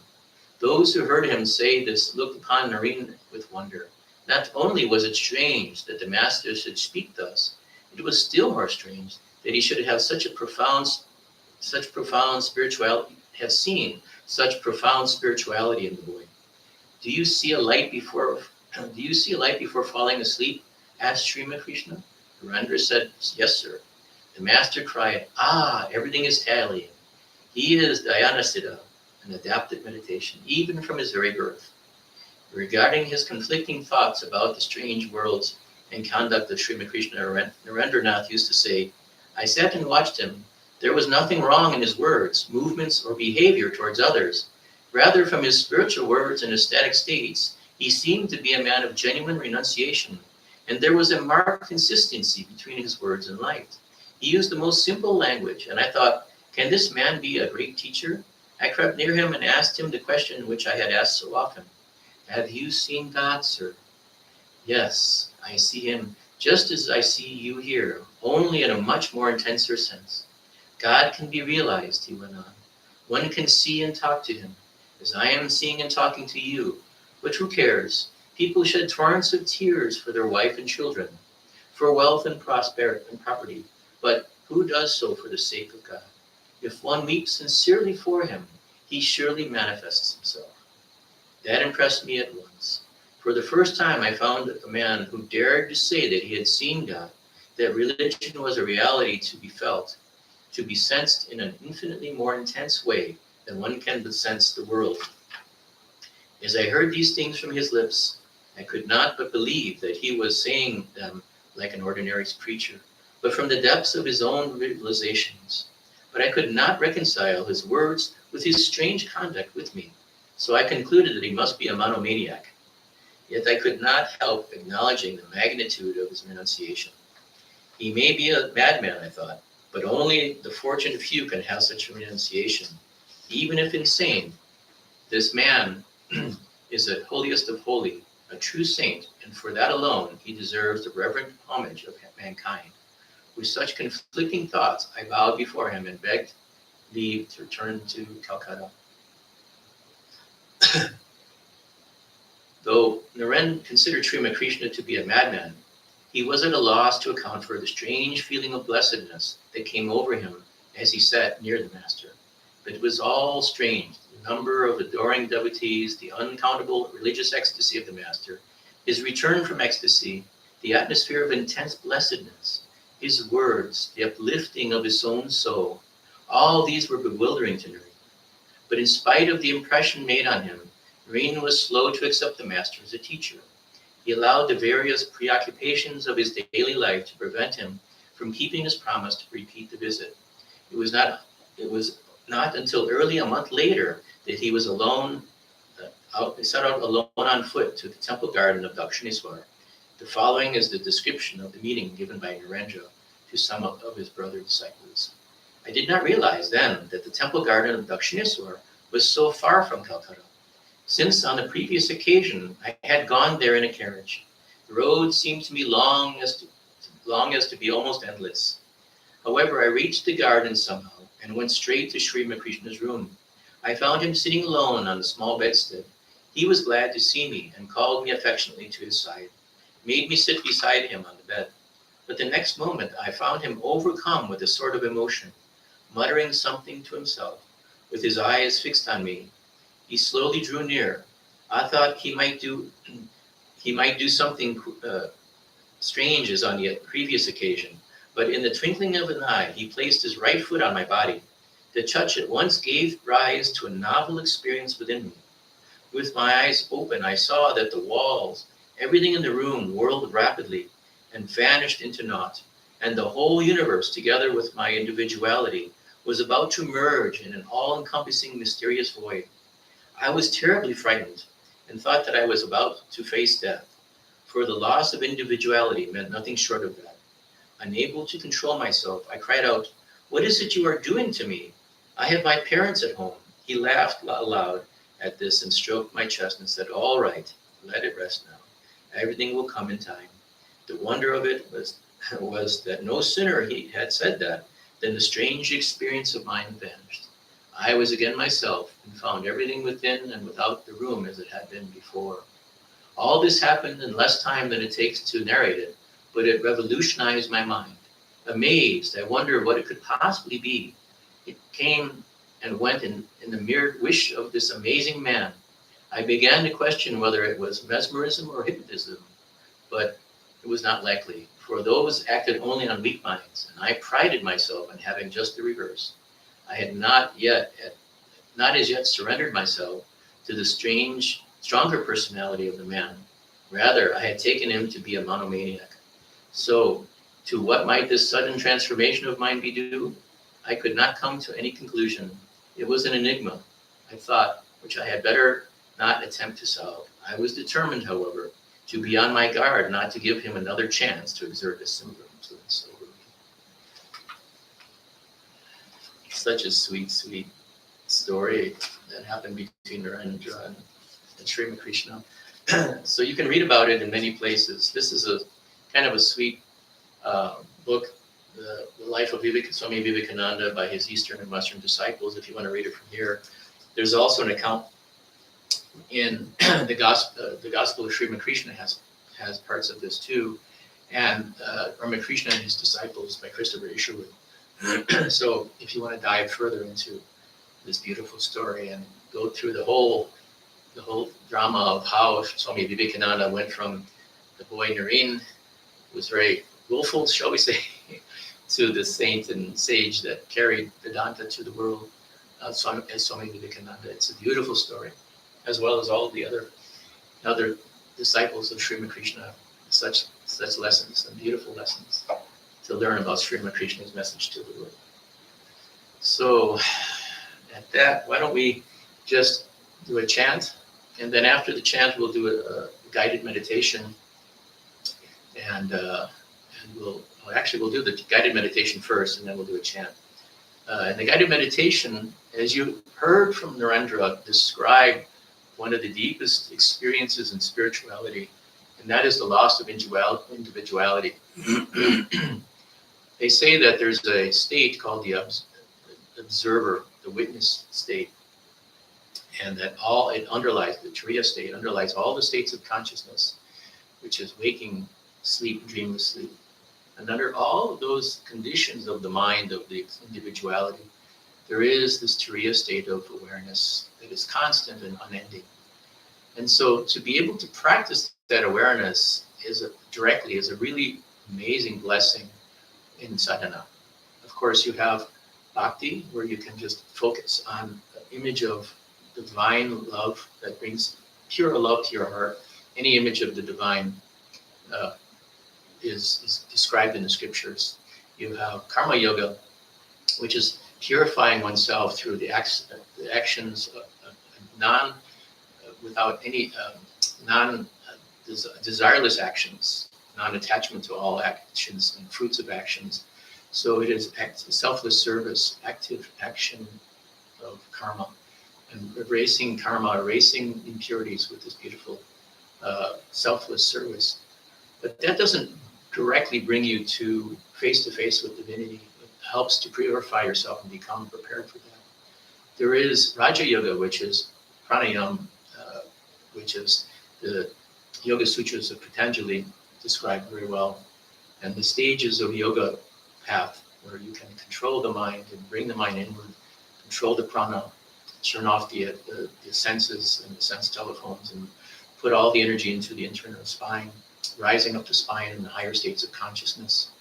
Those who heard him say this looked upon Naren with wonder. Not only was it strange that the master should speak thus, it was still more strange that he should have such profound spirituality in the boy. Do you see a light before falling asleep? Asked Sri Krishna. Narendra said, yes, sir. The master cried, everything is tallying. He is Dhyana-siddha, an adapted meditation, even from his very birth. Regarding his conflicting thoughts about the strange worlds and conduct of Sri Krishna, Narendranath used to say, I sat and watched him. There was nothing wrong in his words, movements, or behavior towards others. Rather, from his spiritual words and ecstatic states, he seemed to be a man of genuine renunciation, and there was a marked consistency between his words and life. He used the most simple language, and I thought, can this man be a great teacher? I crept near him and asked him the question which I had asked so often. Have you seen God, sir? Yes, I see him just as I see you here, only in a much more intenser sense. God can be realized, he went on. One can see and talk to him, as I am seeing and talking to you. But who cares? People shed torrents of tears for their wife and children, for wealth and prosperity and property. But who does so for the sake of God? If one weeps sincerely for him, he surely manifests himself. That impressed me at once. For the first time, I found a man who dared to say that he had seen God, that religion was a reality to be felt, to be sensed in an infinitely more intense way than one can sense the world. As I heard these things from his lips, I could not but believe that he was saying them like an ordinary preacher, but from the depths of his own realizations. But I could not reconcile his words with his strange conduct with me, so I concluded that he must be a monomaniac. Yet I could not help acknowledging the magnitude of his renunciation. He may be a madman, I thought, but only the fortunate few can have such a renunciation. Even if insane, this man is the holiest of holy, a true saint, and for that alone he deserves the reverent homage of mankind. With such conflicting thoughts, I bowed before him and begged leave to return to Calcutta. Though Naren considered Sri Krishna to be a madman, he was at a loss to account for the strange feeling of blessedness that came over him as he sat near the master. But it was all strange, the number of adoring devotees, the uncountable religious ecstasy of the master, his return from ecstasy, the atmosphere of intense blessedness, his words, the uplifting of his own soul. All these were bewildering to Naren. But in spite of the impression made on him, Naren was slow to accept the master as a teacher. He allowed the various preoccupations of his daily life to prevent him from keeping his promise to repeat the visit. It was not until early a month later that he was set out alone on foot to the temple garden of Dakshineswar. The following is the description of the meeting given by Narendra to some of his brother disciples. I did not realize then that the temple garden of Dakshineswar was so far from Calcutta, since on the previous occasion I had gone there in a carriage. The road seemed to me long as to be almost endless. However, I reached the garden somehow and went straight to Sri Ramakrishna's room. I found him sitting alone on a small bedstead. He was glad to see me and called me affectionately to his side, made me sit beside him on the bed. But the next moment I found him overcome with a sort of emotion, muttering something to himself, with his eyes fixed on me. He slowly drew near. I thought he might do something strange as on the previous occasion, but in the twinkling of an eye, he placed his right foot on my body. The touch at once gave rise to a novel experience within me. With my eyes open, I saw that the walls, everything in the room whirled rapidly and vanished into naught, and the whole universe, together with my individuality, was about to merge in an all-encompassing mysterious void. I was terribly frightened and thought that I was about to face death, for the loss of individuality meant nothing short of that. Unable to control myself, I cried out, "What is it you are doing to me? I have my parents at home." He laughed aloud at this and stroked my chest and said, "All right, let it rest now. Everything will come in time." The wonder of it was that no sooner he had said that than the strange experience of mine vanished. I was again myself and found everything within and without the room as it had been before. All this happened in less time than it takes to narrate it, but it revolutionized my mind. Amazed, I wondered what it could possibly be. It came and went in the mere wish of this amazing man. I began to question whether it was mesmerism or hypnotism, but it was not likely, for those acted only on weak minds, and I prided myself on having just the reverse. I had not as yet surrendered myself to the stronger personality of the man. Rather, I had taken him to be a monomaniac. So, to what might this sudden transformation of mine be due? I could not come to any conclusion. It was an enigma, I thought, which I had better not attempt to solve. I was determined, however, to be on my guard, not to give him another chance to exert a similar influence over me. Such a sweet, sweet story that happened between Narendra and Sri Ramakrishna. So you can read about it in many places. This is a kind of a sweet book, the life of Swami Vivekananda by his Eastern and Western disciples, if you want to read it from here. There's also an account in the Gospel of Sri Ramakrishna has parts of this too, and Ramakrishna and his disciples by Christopher Isherwood. So if you want to dive further into this beautiful story and go through the whole drama of how Swami Vivekananda went from the boy Naren, who was very willful, shall we say, to the saint and sage that carried Vedanta to the world as Swami Vivekananda. It's a beautiful story, as well as all of the other disciples of Sri Ramakrishna. Such lessons, and beautiful lessons to learn about Sri Ramakrishna's message to the world. So at that, why don't we just do a chant, and then after the chant we'll do a guided meditation, and we'll do the guided meditation first, and then we'll do a chant. And the guided meditation, as you heard from Narendra, describe one of the deepest experiences in spirituality, and that is the loss of individuality. They say that there's a state called the observer, the witness state, and that it underlies, the Turiya state underlies all the states of consciousness, which is waking, sleep, dreamless sleep. And under all of those conditions of the mind, of the individuality, there is this Turiya state of awareness that is constant and unending. And so to be able to practice that awareness is a really amazing blessing in sadhana. Of course, you have bhakti, where you can just focus on the image of divine love that brings pure love to your heart. Any image of the divine is described in the scriptures. You have karma yoga, which is purifying oneself through the actions without any desireless actions, non-attachment to all actions and fruits of actions. So it is selfless service, active action of karma, and erasing impurities with this beautiful selfless service. But that doesn't directly bring you to face with divinity. It helps to purify yourself and become prepared for that. There is Raja Yoga, which is pranayama, which is the Yoga Sutras of Patanjali described very well, and the stages of yoga path where you can control the mind and bring the mind inward, control the prana, turn off the senses and the sense telephones, and put all the energy into the internal spine, rising up the spine in the higher states of consciousness.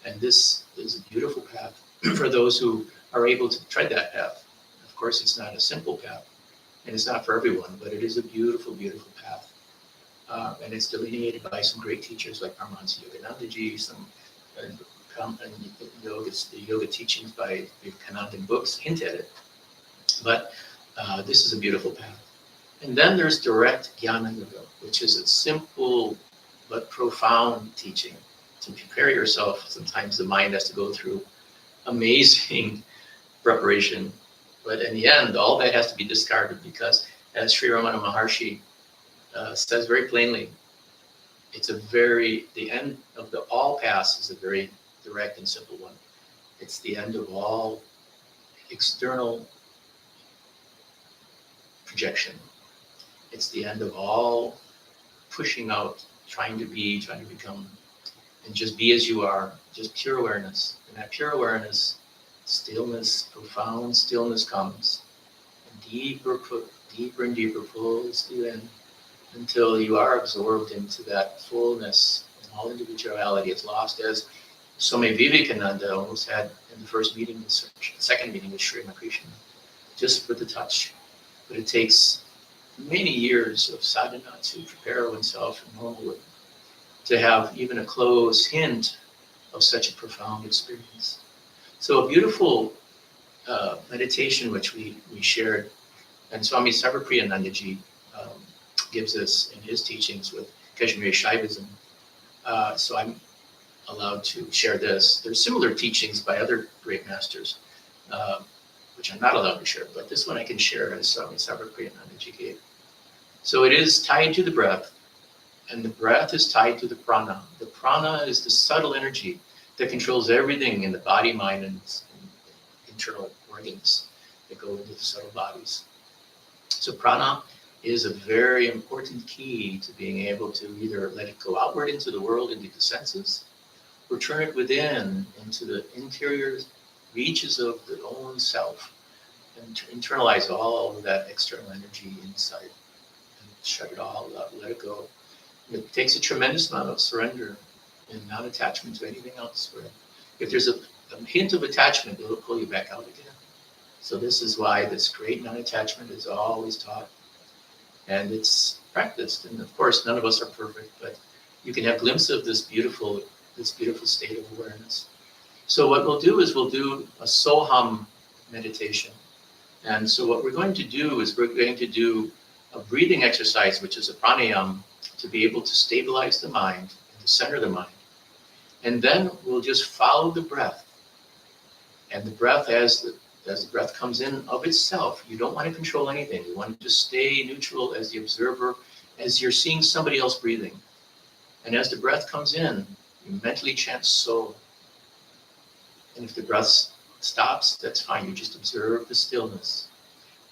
And this is a beautiful path for those who are able to tread that path. Of course, it's not a simple path, and it's not for everyone, but it is a beautiful, beautiful path. And it's delineated by some great teachers like Paramahansa Yoganandaji, some the yoga teachings by Vivekananda in books hint at it. But this is a beautiful path. And then there's direct jnana yoga, which is a simple but profound teaching. To prepare yourself, sometimes the mind has to go through amazing preparation. But in the end, all that has to be discarded because, as Sri Ramana Maharshi says very plainly, the end of the all paths is a very direct and simple one. It's the end of all external projection. It's the end of all pushing out, trying to become, and just be as you are, just pure awareness. And that pure awareness, stillness, profound stillness comes. And deeper and deeper pulls you in until you are absorbed into that fullness, and all individuality is lost, as Swami Vivekananda almost had in the first meeting, the second meeting with Sri Ramakrishna, just for the touch. But it takes many years of sadhana to prepare oneself normally to have even a close hint of such a profound experience. So a beautiful meditation which we shared, and Swami Sarvapriyanandaji gives us in his teachings with Kashmiri Shaivism. So I'm allowed to share this. There's similar teachings by other great masters, which I'm not allowed to share, but this one I can share as Swami Sarvapriyanandaji gave. So it is tied to the breath, and the breath is tied to the prana. The prana is the subtle energy that controls everything in the body, mind, and internal organs that go into the subtle bodies. So prana is a very important key to being able to either let it go outward into the world, into the senses, or turn it within into the interior reaches of the own self and internalize all of that external energy inside and shut it all out, let it go. And it takes a tremendous amount of surrender and non-attachment to anything else. Where if there's a hint of attachment, it'll pull you back out again. So this is why this great non-attachment is always taught. And it's practiced. And of course, none of us are perfect, but you can have glimpses of this beautiful state of awareness. So what we'll do is we'll do a Soham meditation. And so what we're going to do is we're going to do a breathing exercise, which is a pranayama, to be able to stabilize the mind and to center the mind. And then we'll just follow the breath. And the breath, as the breath comes in of itself, you don't want to control anything. You want to just stay neutral as the observer, as you're seeing somebody else breathing. And as the breath comes in, you mentally chant so. And if the breath stops, that's fine. You just observe the stillness.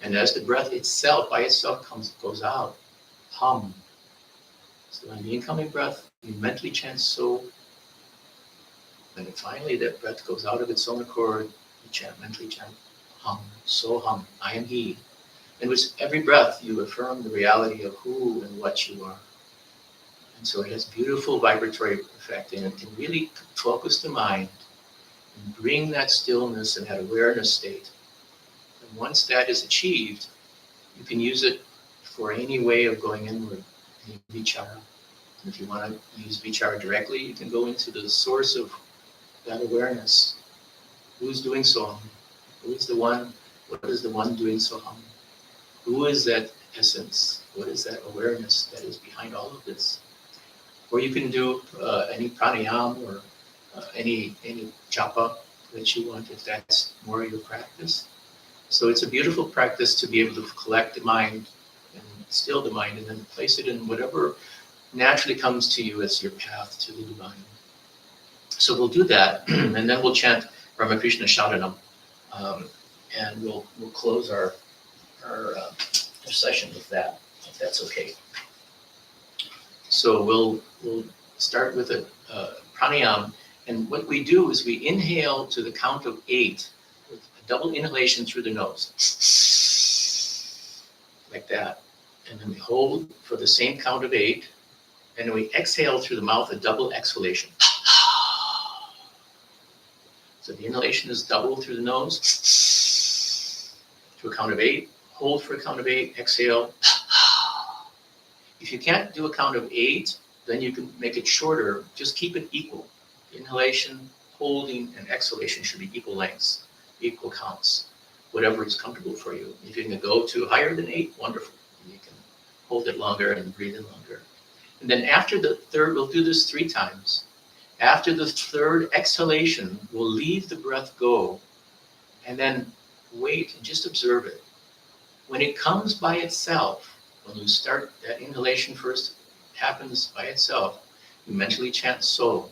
And as the breath itself, by itself, goes out, hum. So on the incoming breath, you mentally chant so. And then finally, that breath goes out of its own accord. You mentally chant hum, so hum, I am he. And with every breath, you affirm the reality of who and what you are. And so it has beautiful vibratory effect, and it can really focus the mind and bring that stillness and that awareness state. And once that is achieved, you can use it for any way of going inward, any vichara. And if you want to use vichara directly, you can go into the source of that awareness. Who's doing soham? Who is the one? What is the one doing soham? Who is that essence? What is that awareness that is behind all of this? Or you can do any pranayama or any japa that you want, if that's more your practice. So it's a beautiful practice to be able to collect the mind and still the mind, and then place it in whatever naturally comes to you as your path to the divine. So we'll do that, and then we'll chant Ramakrishna Sharanam, and we'll close our session with that, if that's okay. So we'll start with a pranayam, and what we do is we inhale to the count of 8 with a double inhalation through the nose, like that, and then we hold for the same count of 8, and then we exhale through the mouth, a double exhalation. So the inhalation is double through the nose to a count of 8, hold for a count of 8, exhale. If you can't do a count of 8, then you can make it shorter. Just keep it equal. Inhalation, holding, and exhalation should be equal lengths, equal counts, whatever is comfortable for you. If you can go to higher than 8, wonderful. You can hold it longer and breathe in longer. And then after the third, we'll do this 3 times. After the third exhalation, we'll leave the breath go and then wait and just observe it. When it comes by itself, when you start that inhalation first happens by itself, you mentally chant so,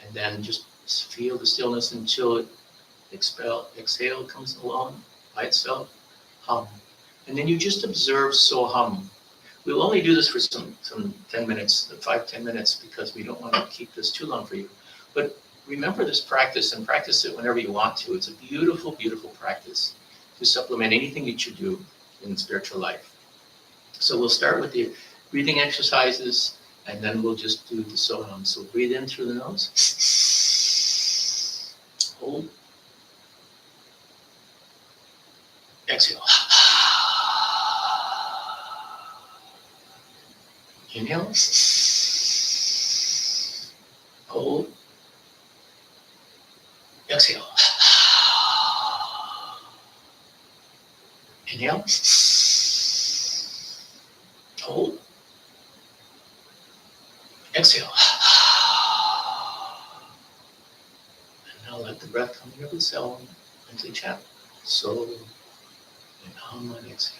and then just feel the stillness until it exhale comes along by itself, hum. And then you just observe so hum. We'll only do this for some 10 minutes, 5-10 minutes, because we don't want to keep this too long for you. But remember this practice and practice it whenever you want to. It's a beautiful, beautiful practice to supplement anything that you do in spiritual life. So we'll start with the breathing exercises, and then we'll just do the so hum. So breathe in through the nose. Hold. Exhale. Inhale. Hold. Exhale. Inhale. Hold. Exhale. And now let the breath come in of itself. Mentally chant so, and hum and exhale.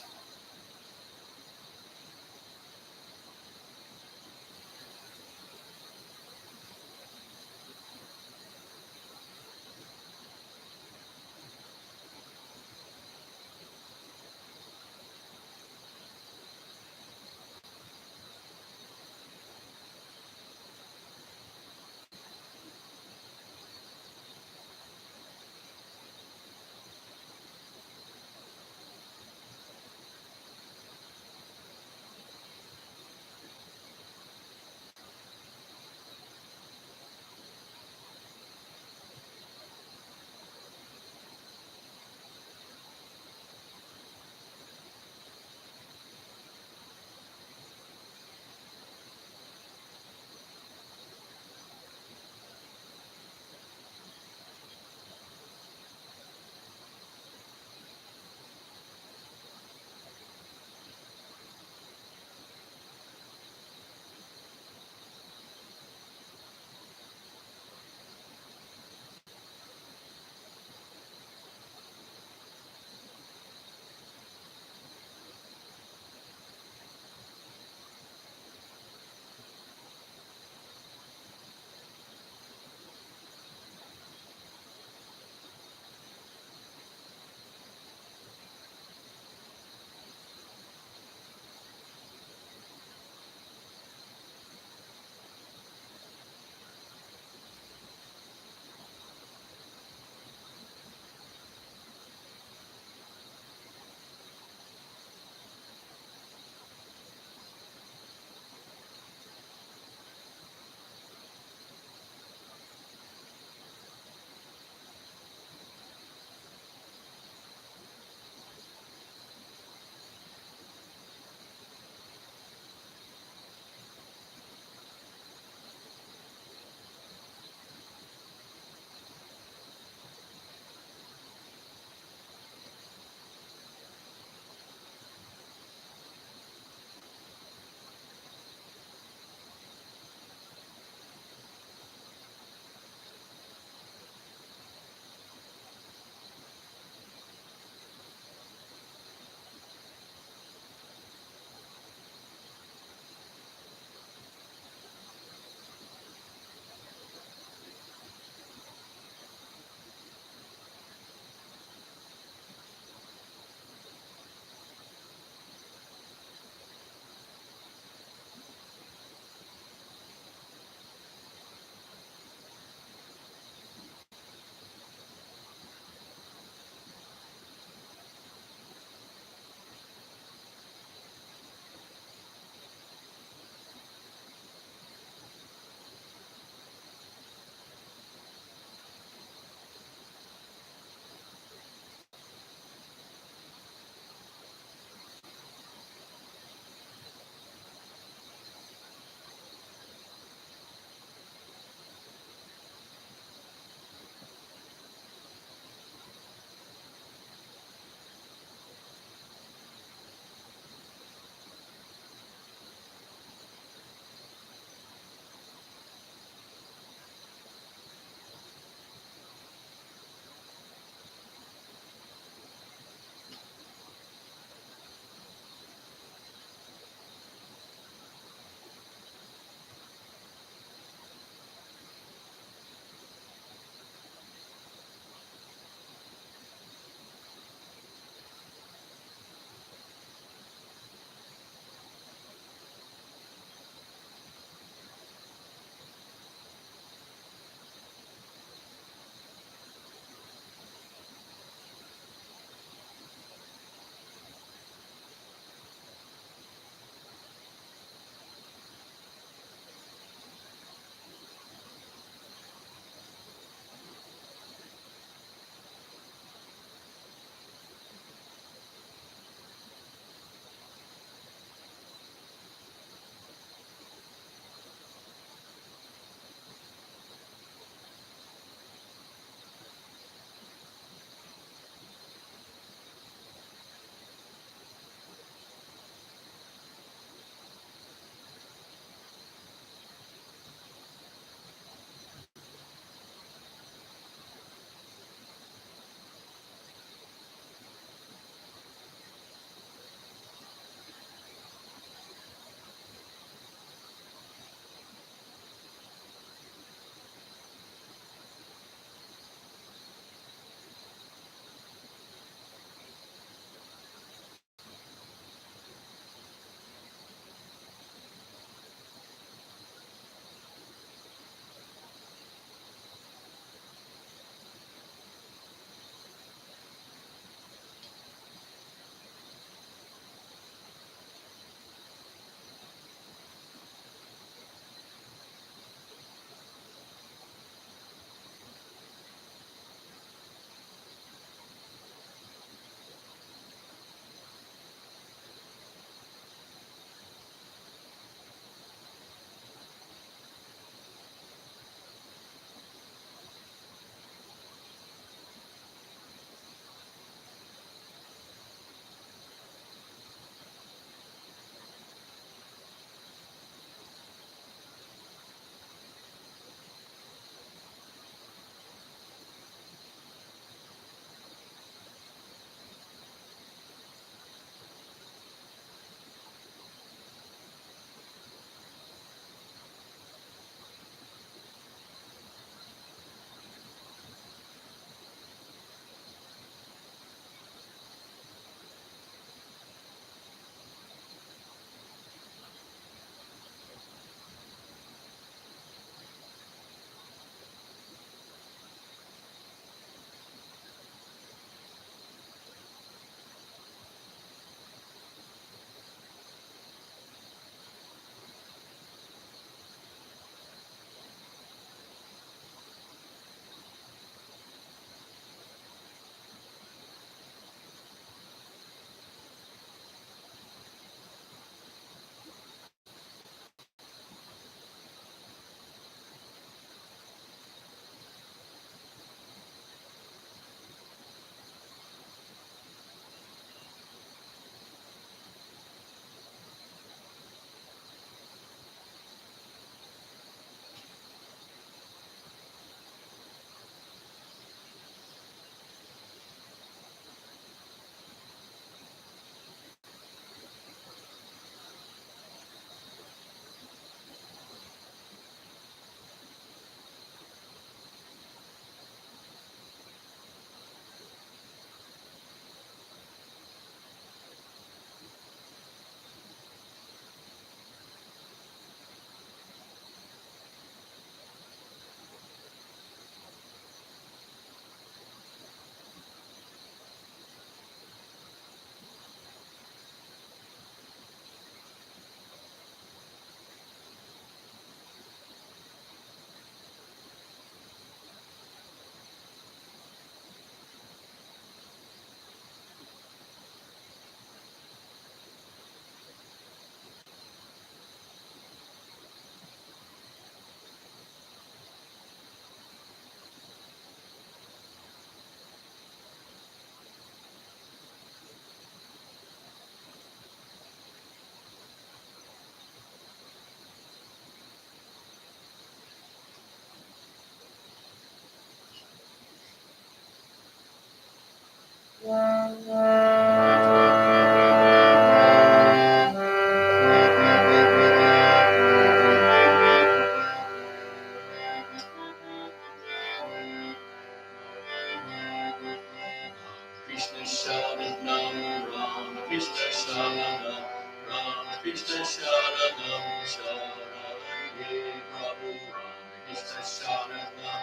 Ram Krishna Sharanam Sharanye Prabhu Ram Krishna Sharanam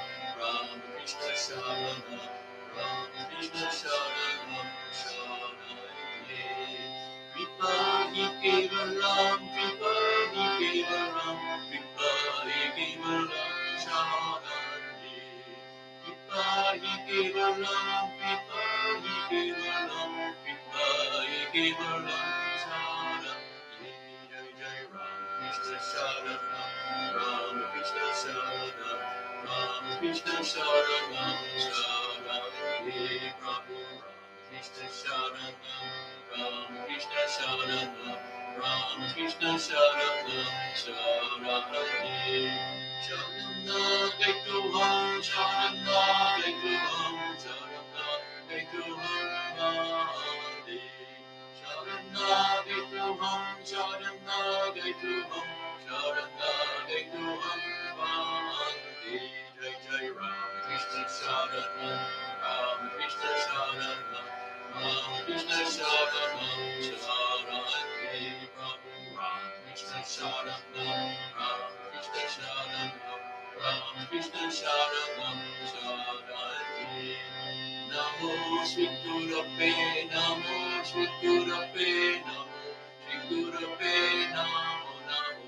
Ram Krishna Sharanam Ram Krishna Sharanam Sharanye Kripa hi kevalam Kripa hi kevalam Kripa hi kevalam Sharanye Kripa hi kevalam Kripa hi kevalam Kripa hi kevalam Sharanye Jai Jai Ram Krishna Sharanam Ram Krishna Sharanam Ram Krishna Sharanam Sharanye Prabhu Ram Krishna Sharanam Ram Krishna Sharanam Ram Krishna Sharanam Sharanye Sharana Gaituham Sharana Gaituham Sharana Gaituham Vande Sharana Gaituham Sharana Gaituham Sharana Gaituham Vande Jai Jai Ram Krishna Sharanam Ram Krishna Sharanam Ram Krishna Sharanam Sharanye Prabhu Ram Krishna Sharanam Ram Krishna Sharanam Ram Krishna Sharanam Sharanye Namo Shri Gurave Namo Shri Gurave Namo Shri Gurave Namo Namo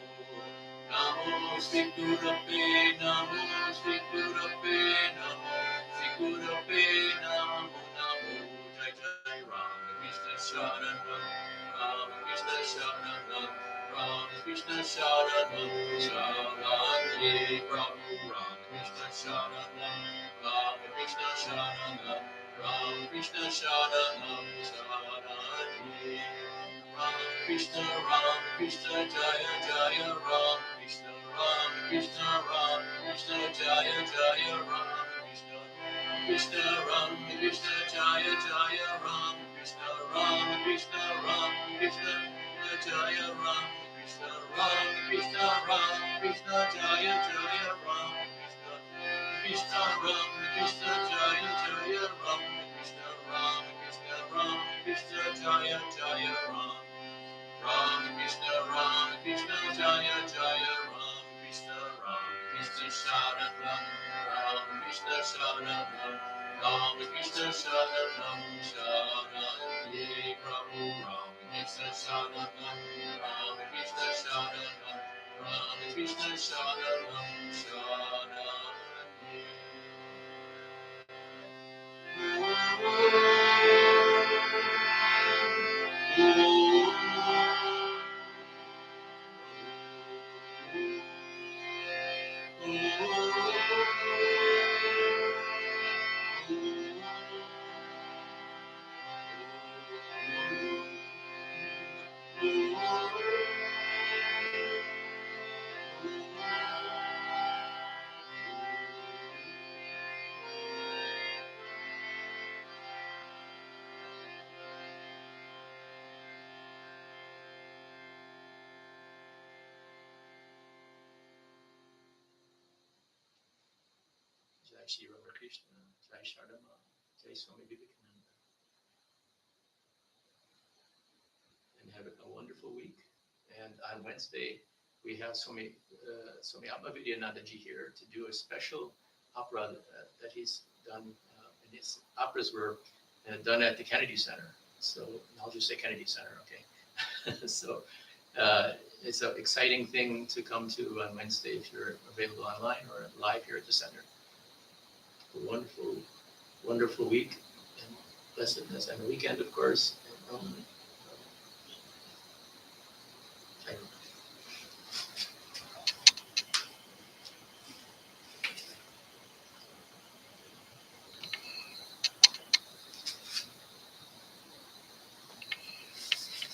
Namo Shri Gurave Namo Shri Gurave Namo Shri Gurave Namo Namo Jai Jai Ram Krishna Sharanam Ram Krishna Sharanam Ram Krishna Sharanam Sharanye Prabhu Ram Krishna Sharanam Ram Krishna Sharanam Ram Krishna Sharanam Sharanye Ram Krishna Jaya Jaya Ram Krishna Jaya Jaya Ram Krishna Krishna Jaya Jaya Ram Krishna Krishna Jaya Ram Krishna Jaya Jaya Ram Krishna Jaya Jaya Ram Krishna Jaya Jaya Ram Krishna Jaya Jaya Ram Krishna Sharanam Ram Krishna Sharanam Ram Krishna Sharanam Sharanye Prabhu Ram Krishna Sharanam Ram Krishna Sharanam Ram Krishna Sharanam Sharanye Jai Shri Ramakrishna, Jai Shardama, Jai Swami Vivekananda, and have a wonderful week. And on Wednesday, we have Swami Vivekananda ji here to do a special opera that he's done. And his operas were done at the Kennedy Center. So I'll just say Kennedy Center, okay? So it's an exciting thing to come to on Wednesday if you're available online or live here at the center. A wonderful, wonderful week and blessedness and a weekend, of course.